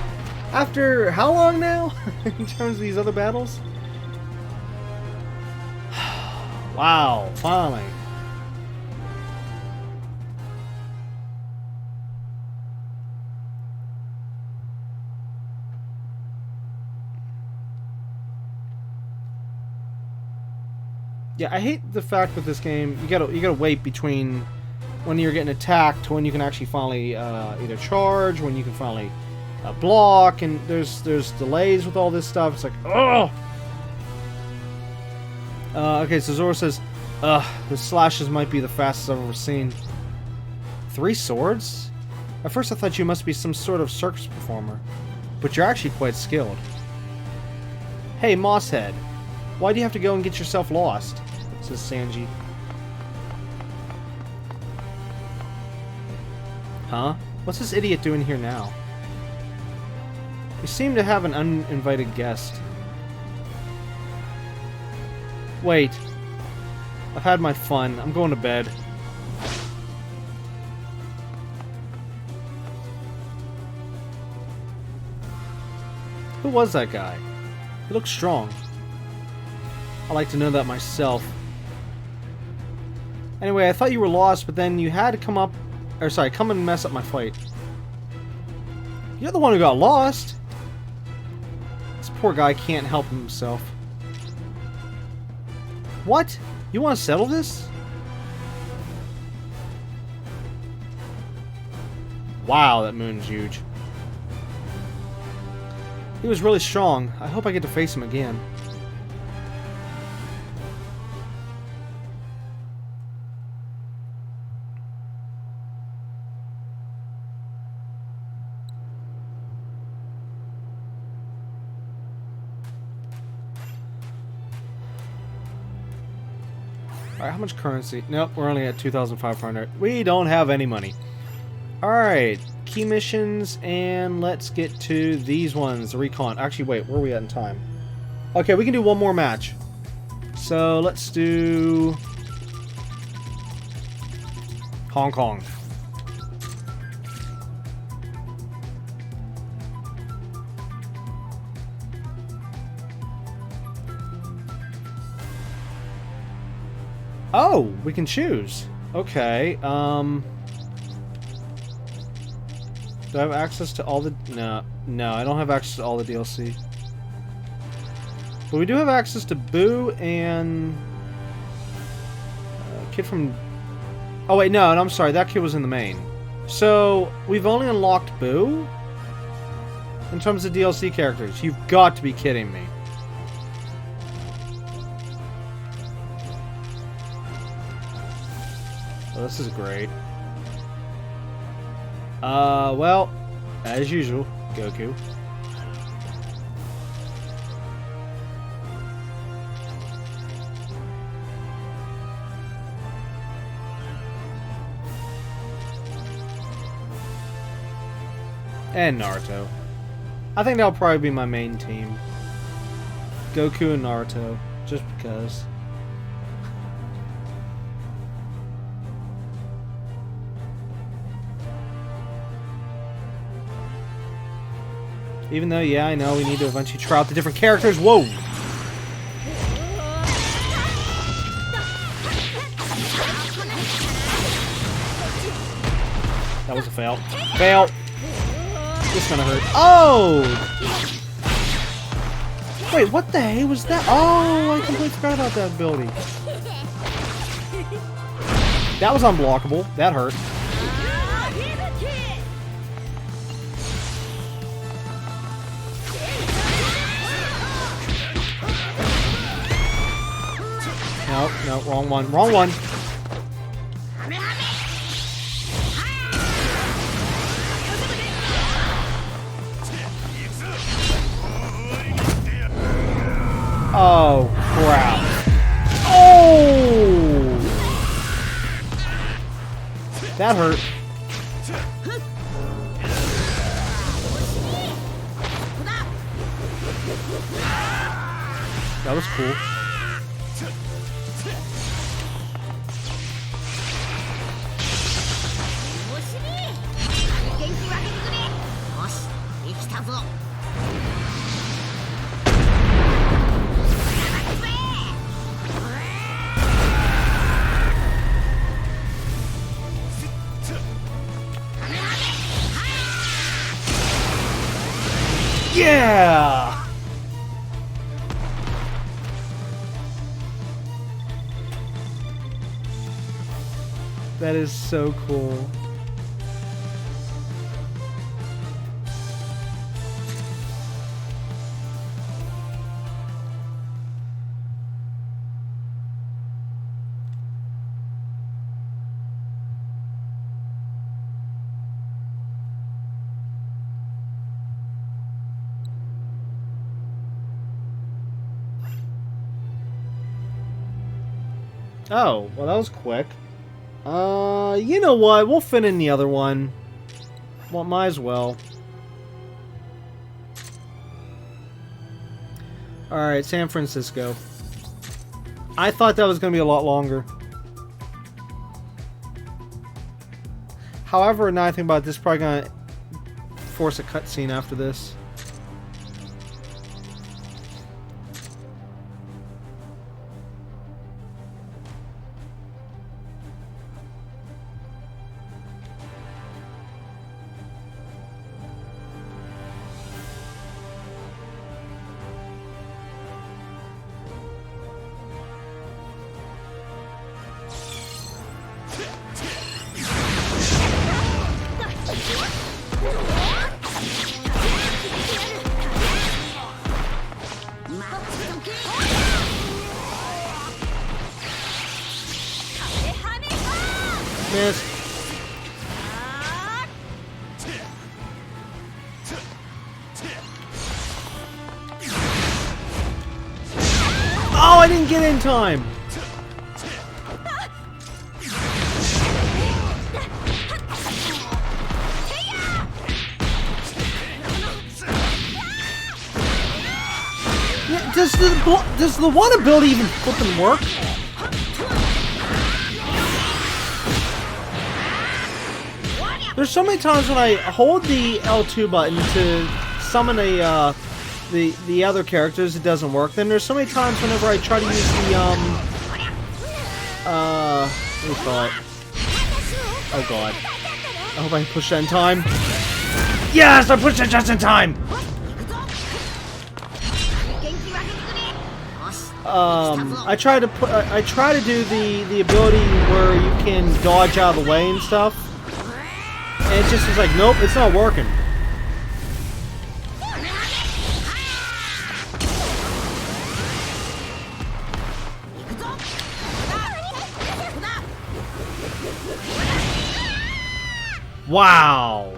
Speaker 2: after how long now? In terms of these other battles? Wow, finally. Yeah, I hate the fact with this game you gotta wait between when you're getting attacked to when you can actually finally either charge, when you can finally block, and there's delays with all this stuff. It's like, oh. Okay, so Zoro says, the slashes might be the fastest I've ever seen. 3 swords? At first I thought you must be some sort of circus performer, but you're actually quite skilled. Hey, Mosshead, why do you have to go and get yourself lost? Says Sanji. Huh? What's this idiot doing here now? You seem to have an uninvited guest. Wait. I've had my fun. I'm going to bed. Who was that guy? He looks strong. I'd like to know that myself. Anyway, I thought you were lost, but then you had to come up... Or sorry, come and mess up my fight. You're the one who got lost. This poor guy can't help himself. What? You want to settle this? Wow, that moon's huge. He was really strong. I hope I get to face him again. Alright, how much currency? Nope, we're only at 2,500. We don't have any money. Alright, key missions, and let's get to these ones. The recon. Actually, wait, where are we at in time? Okay, we can do one more match. So, let's do... Hong Kong. Oh, we can choose. Okay, do I have access to all the... No, I don't have access to all the DLC. But we do have access to Boo and... kid from... Oh wait, no, I'm sorry, that kid was in the main. So, we've only unlocked Boo? In terms of DLC characters. You've got to be kidding me. Oh, this is great. Well, as usual, Goku. And Naruto. I think that'll probably be my main team. Goku and Naruto, just because. Even though, yeah, I know we need to eventually try out the different characters. Whoa! That was a fail. Fail! This is gonna hurt. Oh! Wait, what the hell was that? Oh, I completely forgot about that ability. That was unblockable. That hurt. Nope, no, wrong one. Wrong one. Oh, crap. Oh! That hurt. That was cool. Yeah! That is so cool. Oh, well that was quick. You know what? We'll fit in the other one. Well, might as well. Alright, San Francisco. I thought that was going to be a lot longer. However, now I think about it, this is probably going to force a cutscene after this. Miss. Oh, I didn't get in time. Yeah, does the one ability even flipping work? There's so many times when I hold the L2 button to summon a the other characters, it doesn't work. Then there's so many times whenever I try to use the what do you call it? Oh god. I hope I push that in time. Yes, I pushed it just in time. I try to do the ability where you can dodge out of the way and stuff. And it just is like, nope, it's not working. Wow.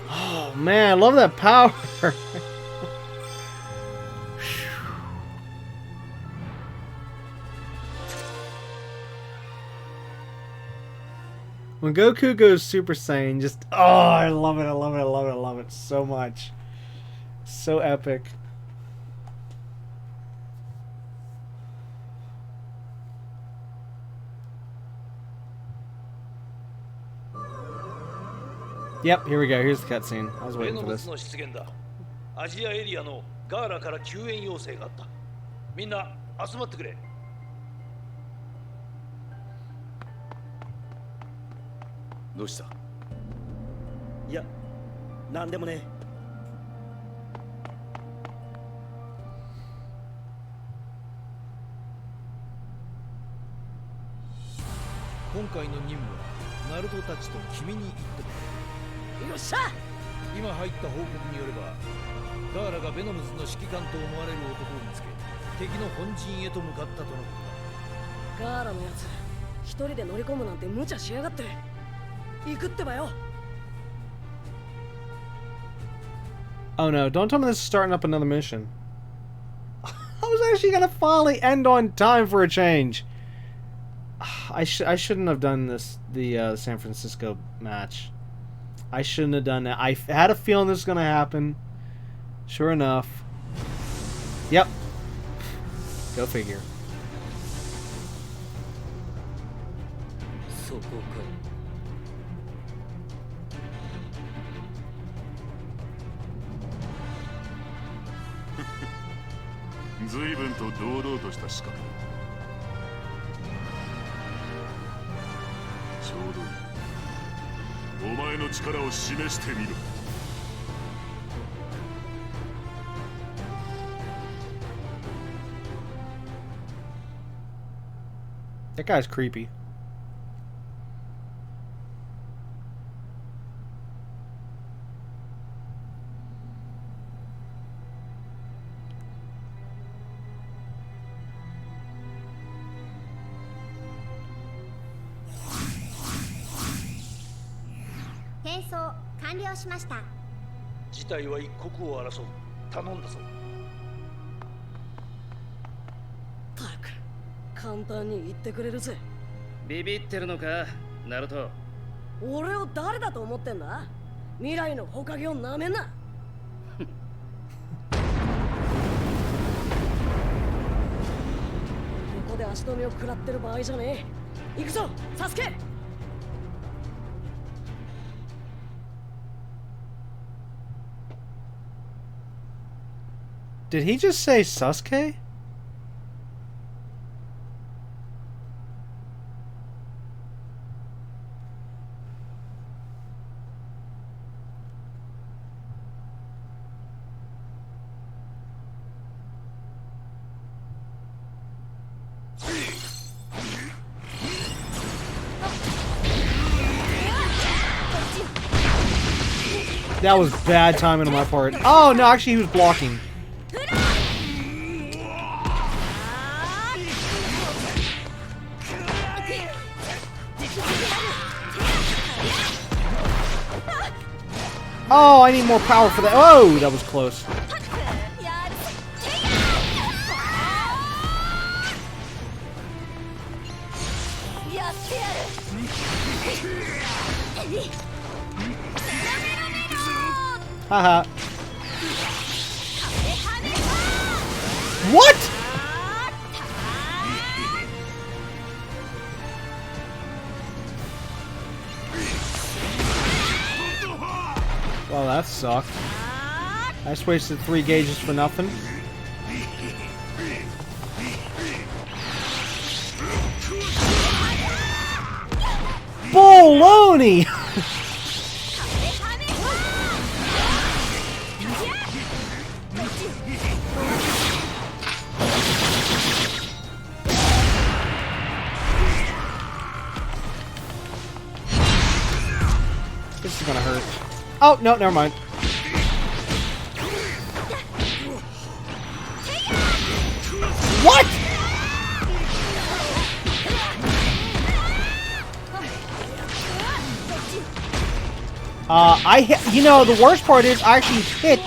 Speaker 2: Oh man, I love that power. When Goku goes Super Saiyan, just oh, I love it, I love it, I love it, I love it so much. So epic. Yep, here we go. Here's the cutscene. I was waiting for this.
Speaker 3: アジアエリアのガーラから救援要請があった。みんな集まってくれ。どうした？いや、なんでもね。
Speaker 4: 今回の任務はナルトたちと君に言ってもらう。
Speaker 5: よっしゃ。
Speaker 4: 今入った報告によればガーラがベノムズの指揮官と思われる男を見つけ敵の本陣へと向かったとのことだ。
Speaker 5: ガーラのやつ一人で乗り込むなんて無茶しやがって。行くってばよ。
Speaker 2: Oh no, don't tell me this is starting up another mission. I was actually gonna finally end on time for a change. I shouldn't have done the San Francisco match. I shouldn't have done that. I had a feeling this was gonna happen. Sure enough. Yep. Go figure.
Speaker 4: そこか。
Speaker 6: 随分と堂々とした仕掛け。ちょうどいい。お前の力を示してみろ。
Speaker 2: That guy's creepy.
Speaker 7: Tensou 完了しました。
Speaker 3: 事態は一刻を争う。頼んだぞ。
Speaker 5: たく簡単に言ってくれるぜ。
Speaker 8: ビビってるのか、ナルト。
Speaker 5: 俺を誰だと思ってんだ。未来の火影をなめんな。ここで足止めを食らってる場合じゃねえ。行くぞ、サスケ。
Speaker 2: Did he just say Sasuke? That was bad timing on my part. Oh no, actually he was blocking. Oh, I need more power for that. Oh, that was close. Haha. What? Well, that sucked. I just wasted 3 gauges for nothing. Baloney! This is gonna hurt. Oh, no, never mind. What? You know, the worst part is I actually hit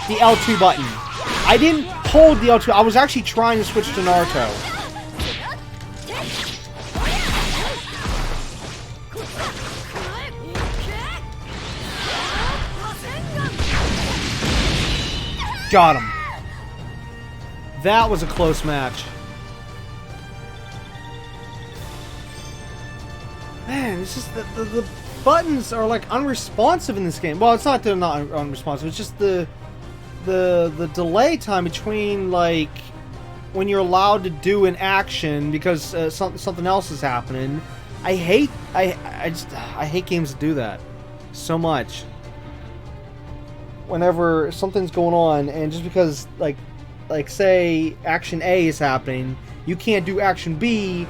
Speaker 2: the L2 button. I didn't hold the L2. I was actually trying to switch to Naruto. Got him. That was a close match. Man, it's just the buttons are like unresponsive in this game. Well, it's not that they're not unresponsive. It's just the delay time between like when you're allowed to do an action because something else is happening. I hate games that do that so much. Whenever something's going on and just because like say action A is happening, you can't do action B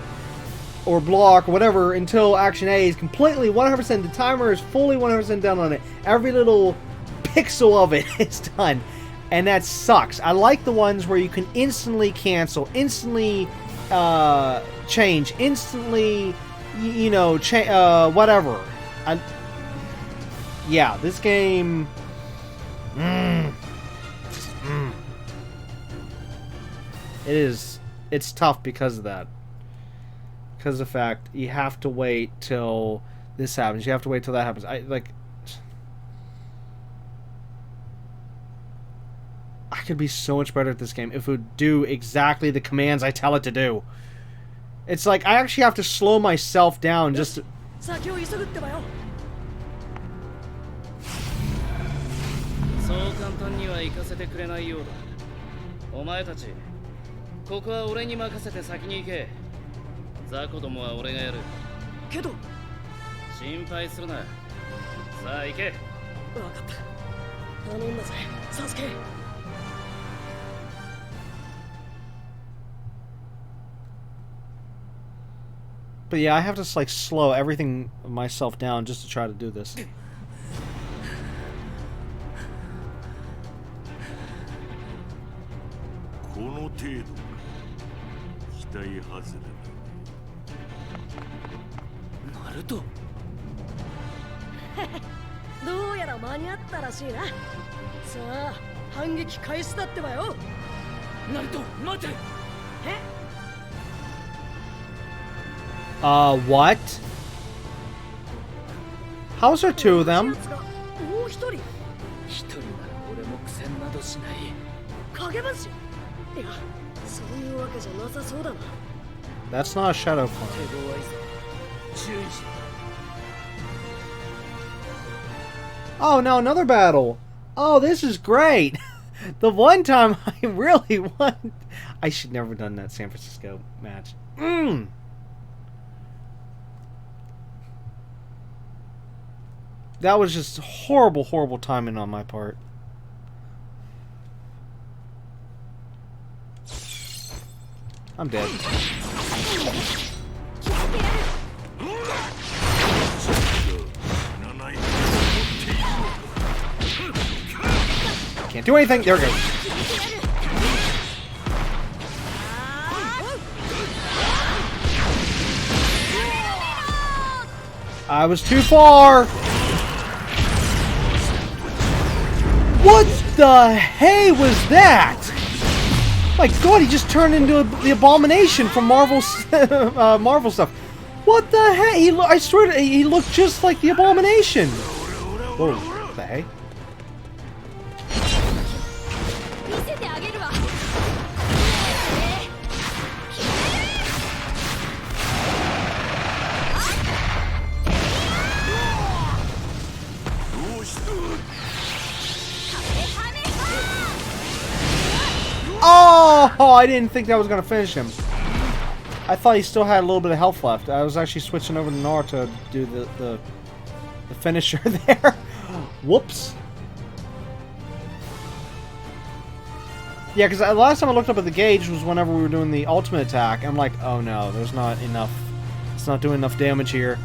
Speaker 2: or block or whatever until action A is completely 100%. The timer is fully 100% done on it. Every little pixel of it is done. And that sucks. I like the ones where you can instantly cancel, instantly change, instantly, you know, whatever. Yeah, this game... It's tough because of that. Because of the fact you have to wait till this happens. You have to wait till that happens. I could be so much better at this game if it would do exactly the commands I tell it to do. It's like I actually have to slow myself down just to...
Speaker 5: 先を急ぐってばよ。
Speaker 8: そう簡単には行かせてくれないようだ。お前たち、ここは俺に任せて先に行け。雑魚どもは俺がやる。
Speaker 5: けど、
Speaker 8: 心配するな。さあ行け。
Speaker 5: 分かった。頼んだぜ、サスケ。
Speaker 2: But yeah, I have to like slow everything myself down just to try to do this.
Speaker 6: この程度か。期待外れだ。
Speaker 5: ナルト。どうやら間に合ったらしいな。さあ、反撃開始だってばよ。ナルト、待て。え？
Speaker 2: What? How's there two of them?
Speaker 5: もう一人。一人なら俺も苦戦などしない。影分身。いや、そういうわけじゃなさそうだな。
Speaker 2: That's not a shadow clone.
Speaker 5: 手強いぞ。注意しろ。
Speaker 2: Oh, now another battle. Oh, this is great. The one time I really won. I should never have done that San Francisco match. That was just horrible, horrible timing on my part. I'm dead. Can't do anything. There we go. I was too far. What the hey was that? My God, he just turned into the Abomination from Marvel stuff. What the heck? I swear he looked just like the Abomination. Whoa, what the heck? Oh, I didn't think that was going to finish him. I thought he still had a little bit of health left. I was actually switching over to Naruto to do the finisher there. Whoops. Yeah, because the last time I looked up at the gauge was whenever we were doing the ultimate attack. I'm like, oh no, there's not enough. It's not doing enough damage here.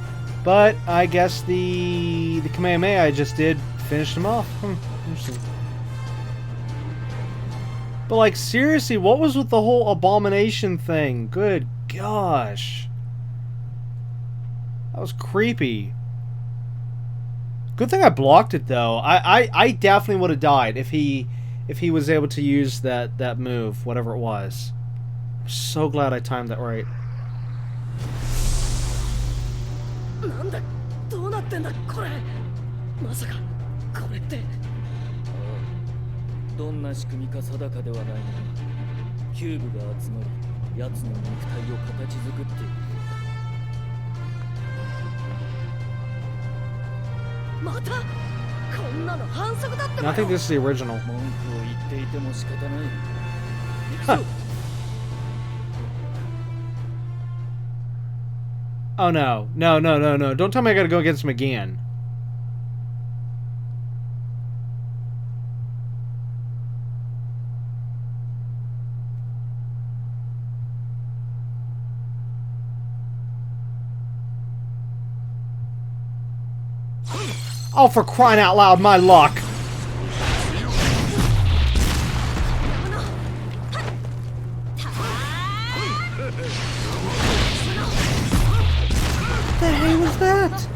Speaker 2: But I guess the Kamehameha I just did finished him off. Interesting. But like, seriously, what was with the whole Abomination thing? Good gosh. That was creepy. Good thing I blocked it though. I definitely would have died if he was able to use that move, whatever it was. I'm so glad I timed that right.
Speaker 5: なんだ、どうなってんだこれ。まさかこれって。
Speaker 9: どんな仕組みか定かではないが、キューブが集まり、奴の肉体を形作っている。
Speaker 5: またこんなの反則だってばよ。
Speaker 2: I think this is the original.
Speaker 9: 文句を言っていても仕方ない。
Speaker 2: Oh no. No, no, no, no. Don't tell me I gotta go against him again. Oh, for crying out loud, my luck! What the hell was that?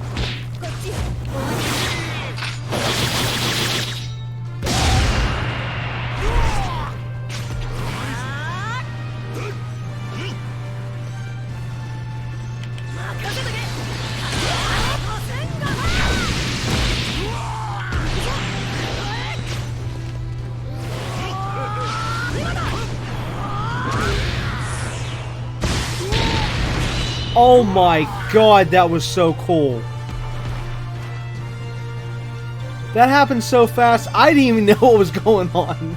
Speaker 2: Oh my god, that was so cool. That happened so fast, I didn't even know what was going on.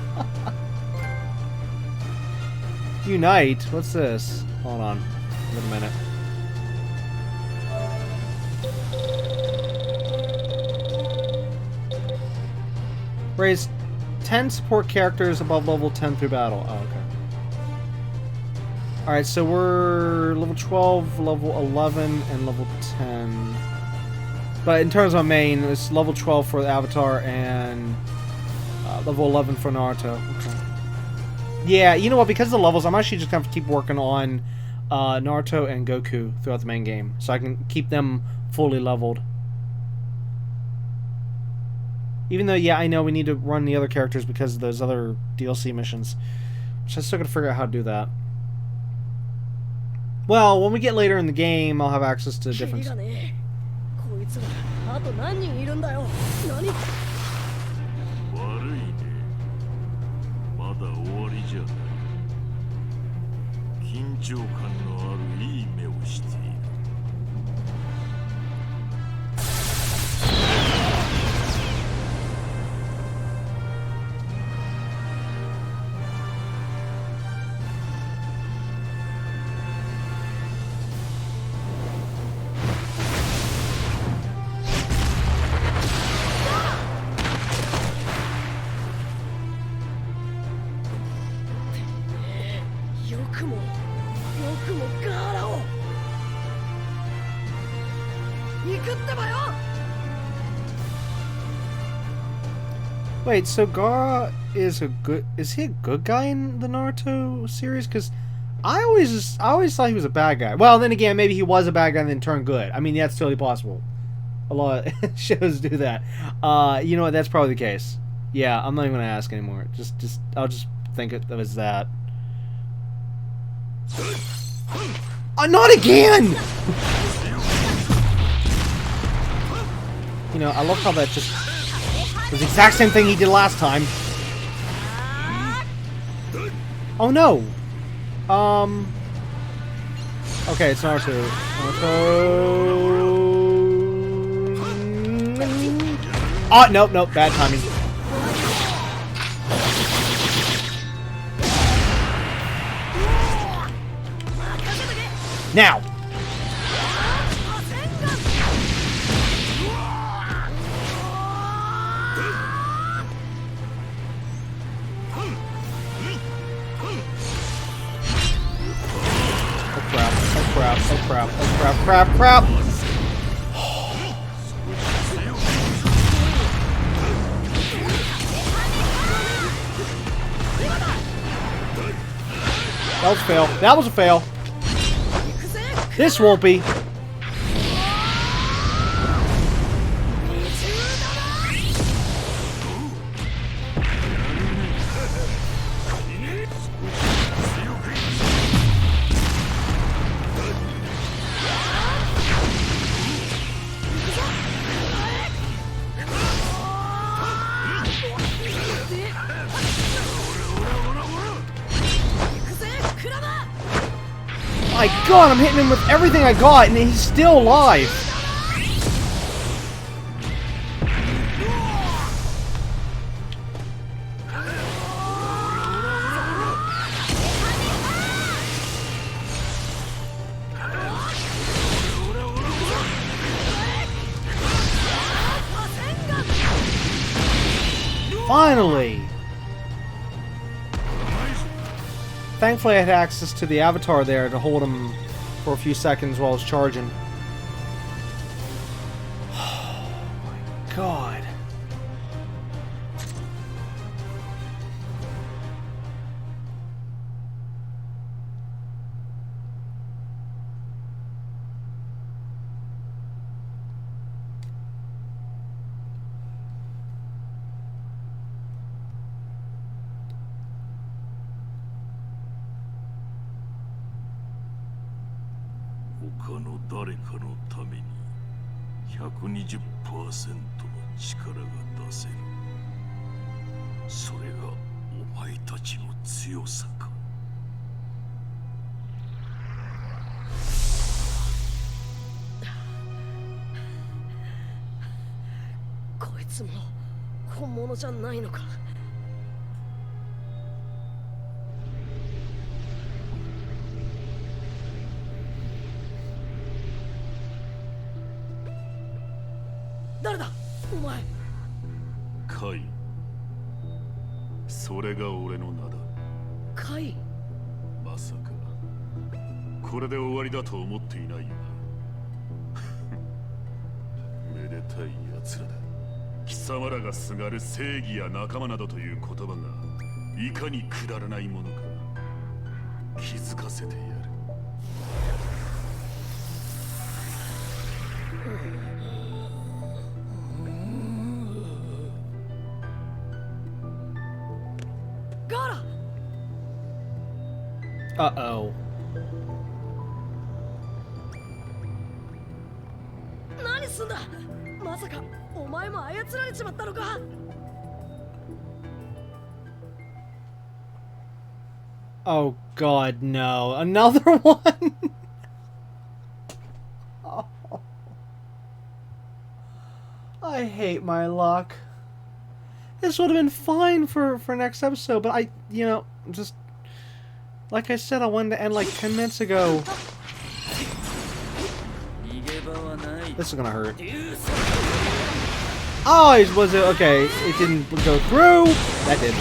Speaker 2: Unite? What's this? Hold on. Wait a minute. Raise 10 support characters above level 10 through battle. Oh, okay. Alright, so we're level 12, level 11, and level 10. But in terms of main, it's level 12 for the Avatar and level 11 for Naruto. Okay. Yeah, you know what? Because of the levels, I'm actually just going to keep working on Naruto and Goku throughout the main game. So I can keep them fully leveled. Even though, yeah, I know we need to run the other characters because of those other DLC missions. Which I still got to figure out how to do that. Well, when we get later in the game, I'll have access to different...
Speaker 5: こいつらあと何人いるんだよ。何？
Speaker 6: 悪いね。まだ終わりじゃない。緊張感のあるいい目をしている。
Speaker 5: よくもガーラを行くってばよ。
Speaker 2: Wait, so Gaara is a good... Is he a good guy in the Naruto series? Because I always thought he was a bad guy. Well, then again, maybe he was a bad guy and then turned good. I mean, that's totally possible. A lot of shows do that. You know what? That's probably the case. Yeah, I'm not even going to ask anymore. I'll just think of it as that. Not again! You know, I love how that just was the exact same thing he did last time. Oh no! Okay, it's Naruto. Oh, nope, bad timing. Now! Oh crap. That was a fail. That was a fail. This won't be. My god, I'm hitting him with everything I got, and he's still alive. Finally! Thankfully, I had access to the avatar there to hold him for a few seconds while I was charging. God.
Speaker 6: 「他の誰かのために 120% の力が出せる」それがお前たちの強さか。
Speaker 5: こいつも本物じゃないのか。誰だお前。
Speaker 6: カイ、それが俺の名だ。
Speaker 5: カイ。
Speaker 6: まさかこれで終わりだと思っていないよな。めでたい奴らだ。貴様らがすがる正義や仲間などという言葉がいかにくだらないものか気づかせてやる。
Speaker 5: ガーラ。
Speaker 2: Uh-oh.
Speaker 5: 何すんだ。まさかお前も操られちまったのか。
Speaker 2: Oh God, no. Another one? Oh. I hate my luck. This would have been fine for next episode, but just like I said, I wanted to end like 10 minutes ago. This is gonna hurt. Oh, was it okay? It didn't go through. That did.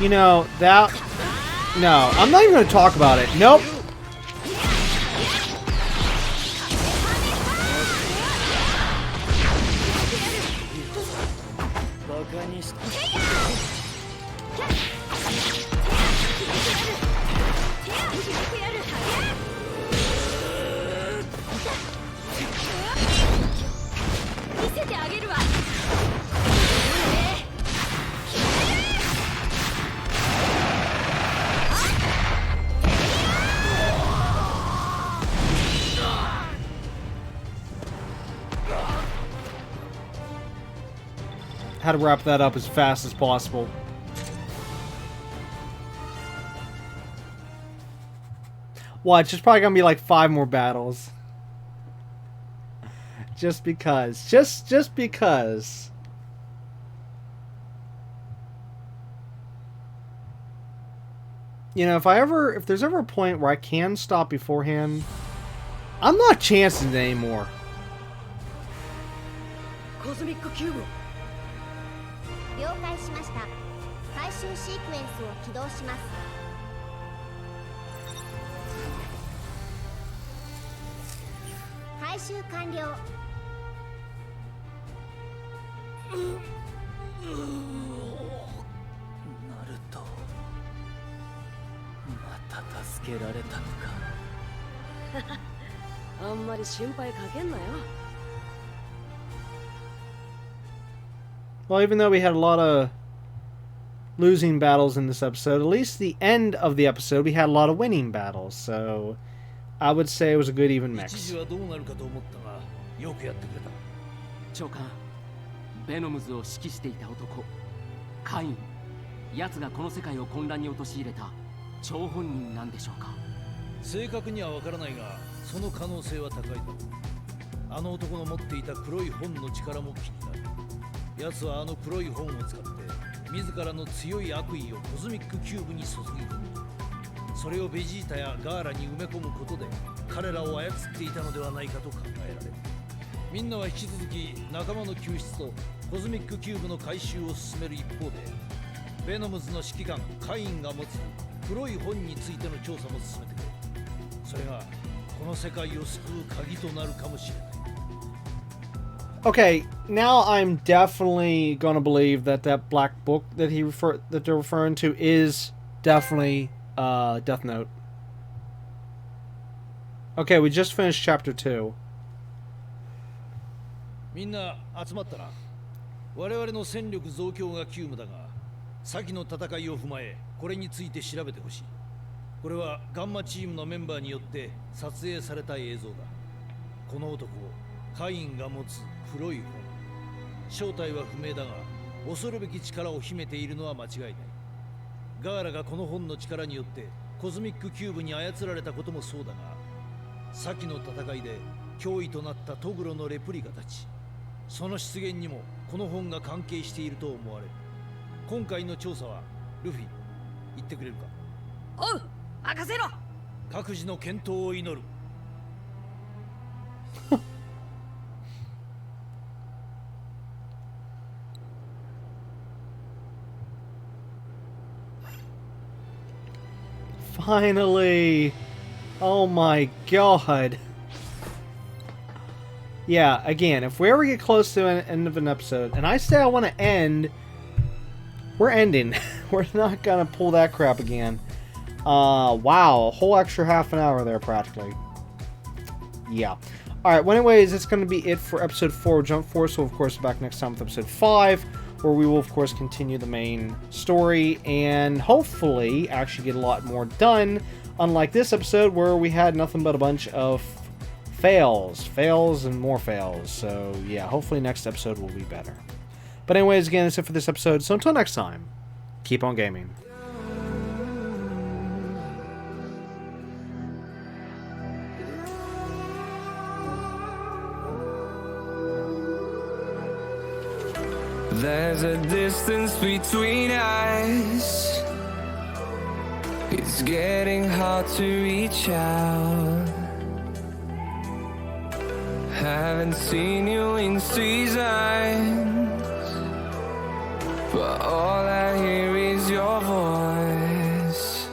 Speaker 2: You know, that... No, I'm not even going to talk about it. Nope. How to wrap that up as fast as possible. Watch, there's probably gonna be like 5 more battles. Just because. Just because. You know, if there's ever a point where I can stop beforehand, I'm not chancing it anymore.
Speaker 7: Cosmic Cube. 了解しました。回収シークエンスを起動します。回収完了。ナ
Speaker 9: ルト、また助けられたのか。
Speaker 5: あんまり心配かけんなよ。
Speaker 2: Well, even though we had a lot of losing battles in this episode, at least the end of the episode we had a lot of winning battles, so I would say it was a good even mix.
Speaker 4: 一時はどうなるかと思ったが、よくやってくれた。
Speaker 10: 長官、ベノムズを指揮していた男、カイン、奴がこの世界を混乱に陥れた張本人なんでしょうか。
Speaker 4: 正確にはわからないが、その可能性は高いだろう。あの男の持っていた黒い本の力も気になる。奴はあの黒い本を使って自らの強い悪意をコズミックキューブに注ぎ込み、それをベジータやガーラに埋め込むことで彼らを操っていたのではないかと考えられる。みんなは引き続き仲間の救出とコズミックキューブの回収を進める一方で、ベノムズの指揮官カインが持つ黒い本についての調査も進めてくれ。それがこの世界を救う鍵となるかもしれない。
Speaker 2: Okay, now I'm definitely gonna believe that that black book that they're referring to is definitely Death Note. Okay, we just finished chapter 2.
Speaker 4: みんな集まったな。我々の戦力増強が急務だが、先の戦いを踏まえこれについて調べてほしい。これはガンマチームのメンバーによって撮影された映像だ。この男、カインが持つ黒い本、正体は不明だが恐るべき力を秘めているのは間違いない。ガーラがこの本の力によってコズミックキューブに操られたこともそうだが、先の戦いで脅威となったトグロのレプリカたち、その出現にもこの本が関係していると思われる。今回の調査はルフィ、言ってくれるか。
Speaker 5: おう、任せろ。
Speaker 4: 各自の健闘を祈る。
Speaker 2: Finally! Oh my god. Yeah, again, if we ever get close to an end of an episode, and I say I want to end, we're ending. We're not gonna pull that crap again. Wow, a whole extra half an hour there, practically. Yeah. Alright, well anyways, that's gonna be it for episode 4 of Jump Force. So, of course, back next time with episode 5, where we will, of course, continue the main story, and hopefully actually get a lot more done, unlike this episode, where we had nothing but a bunch of fails, and more fails. So yeah, hopefully next episode will be better. But anyways, again, that's it for this episode. So until next time, keep on gaming.
Speaker 1: There's a distance between us. It's getting hard to reach out. Haven't seen you in seasons, but all I hear is your voice.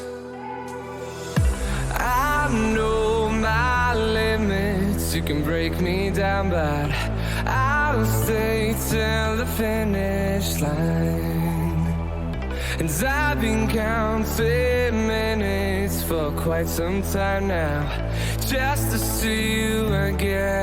Speaker 1: I know my limits, you can break me down, but I'll stay till the finish line. And I've been counting minutes for quite some time now, just to see you again.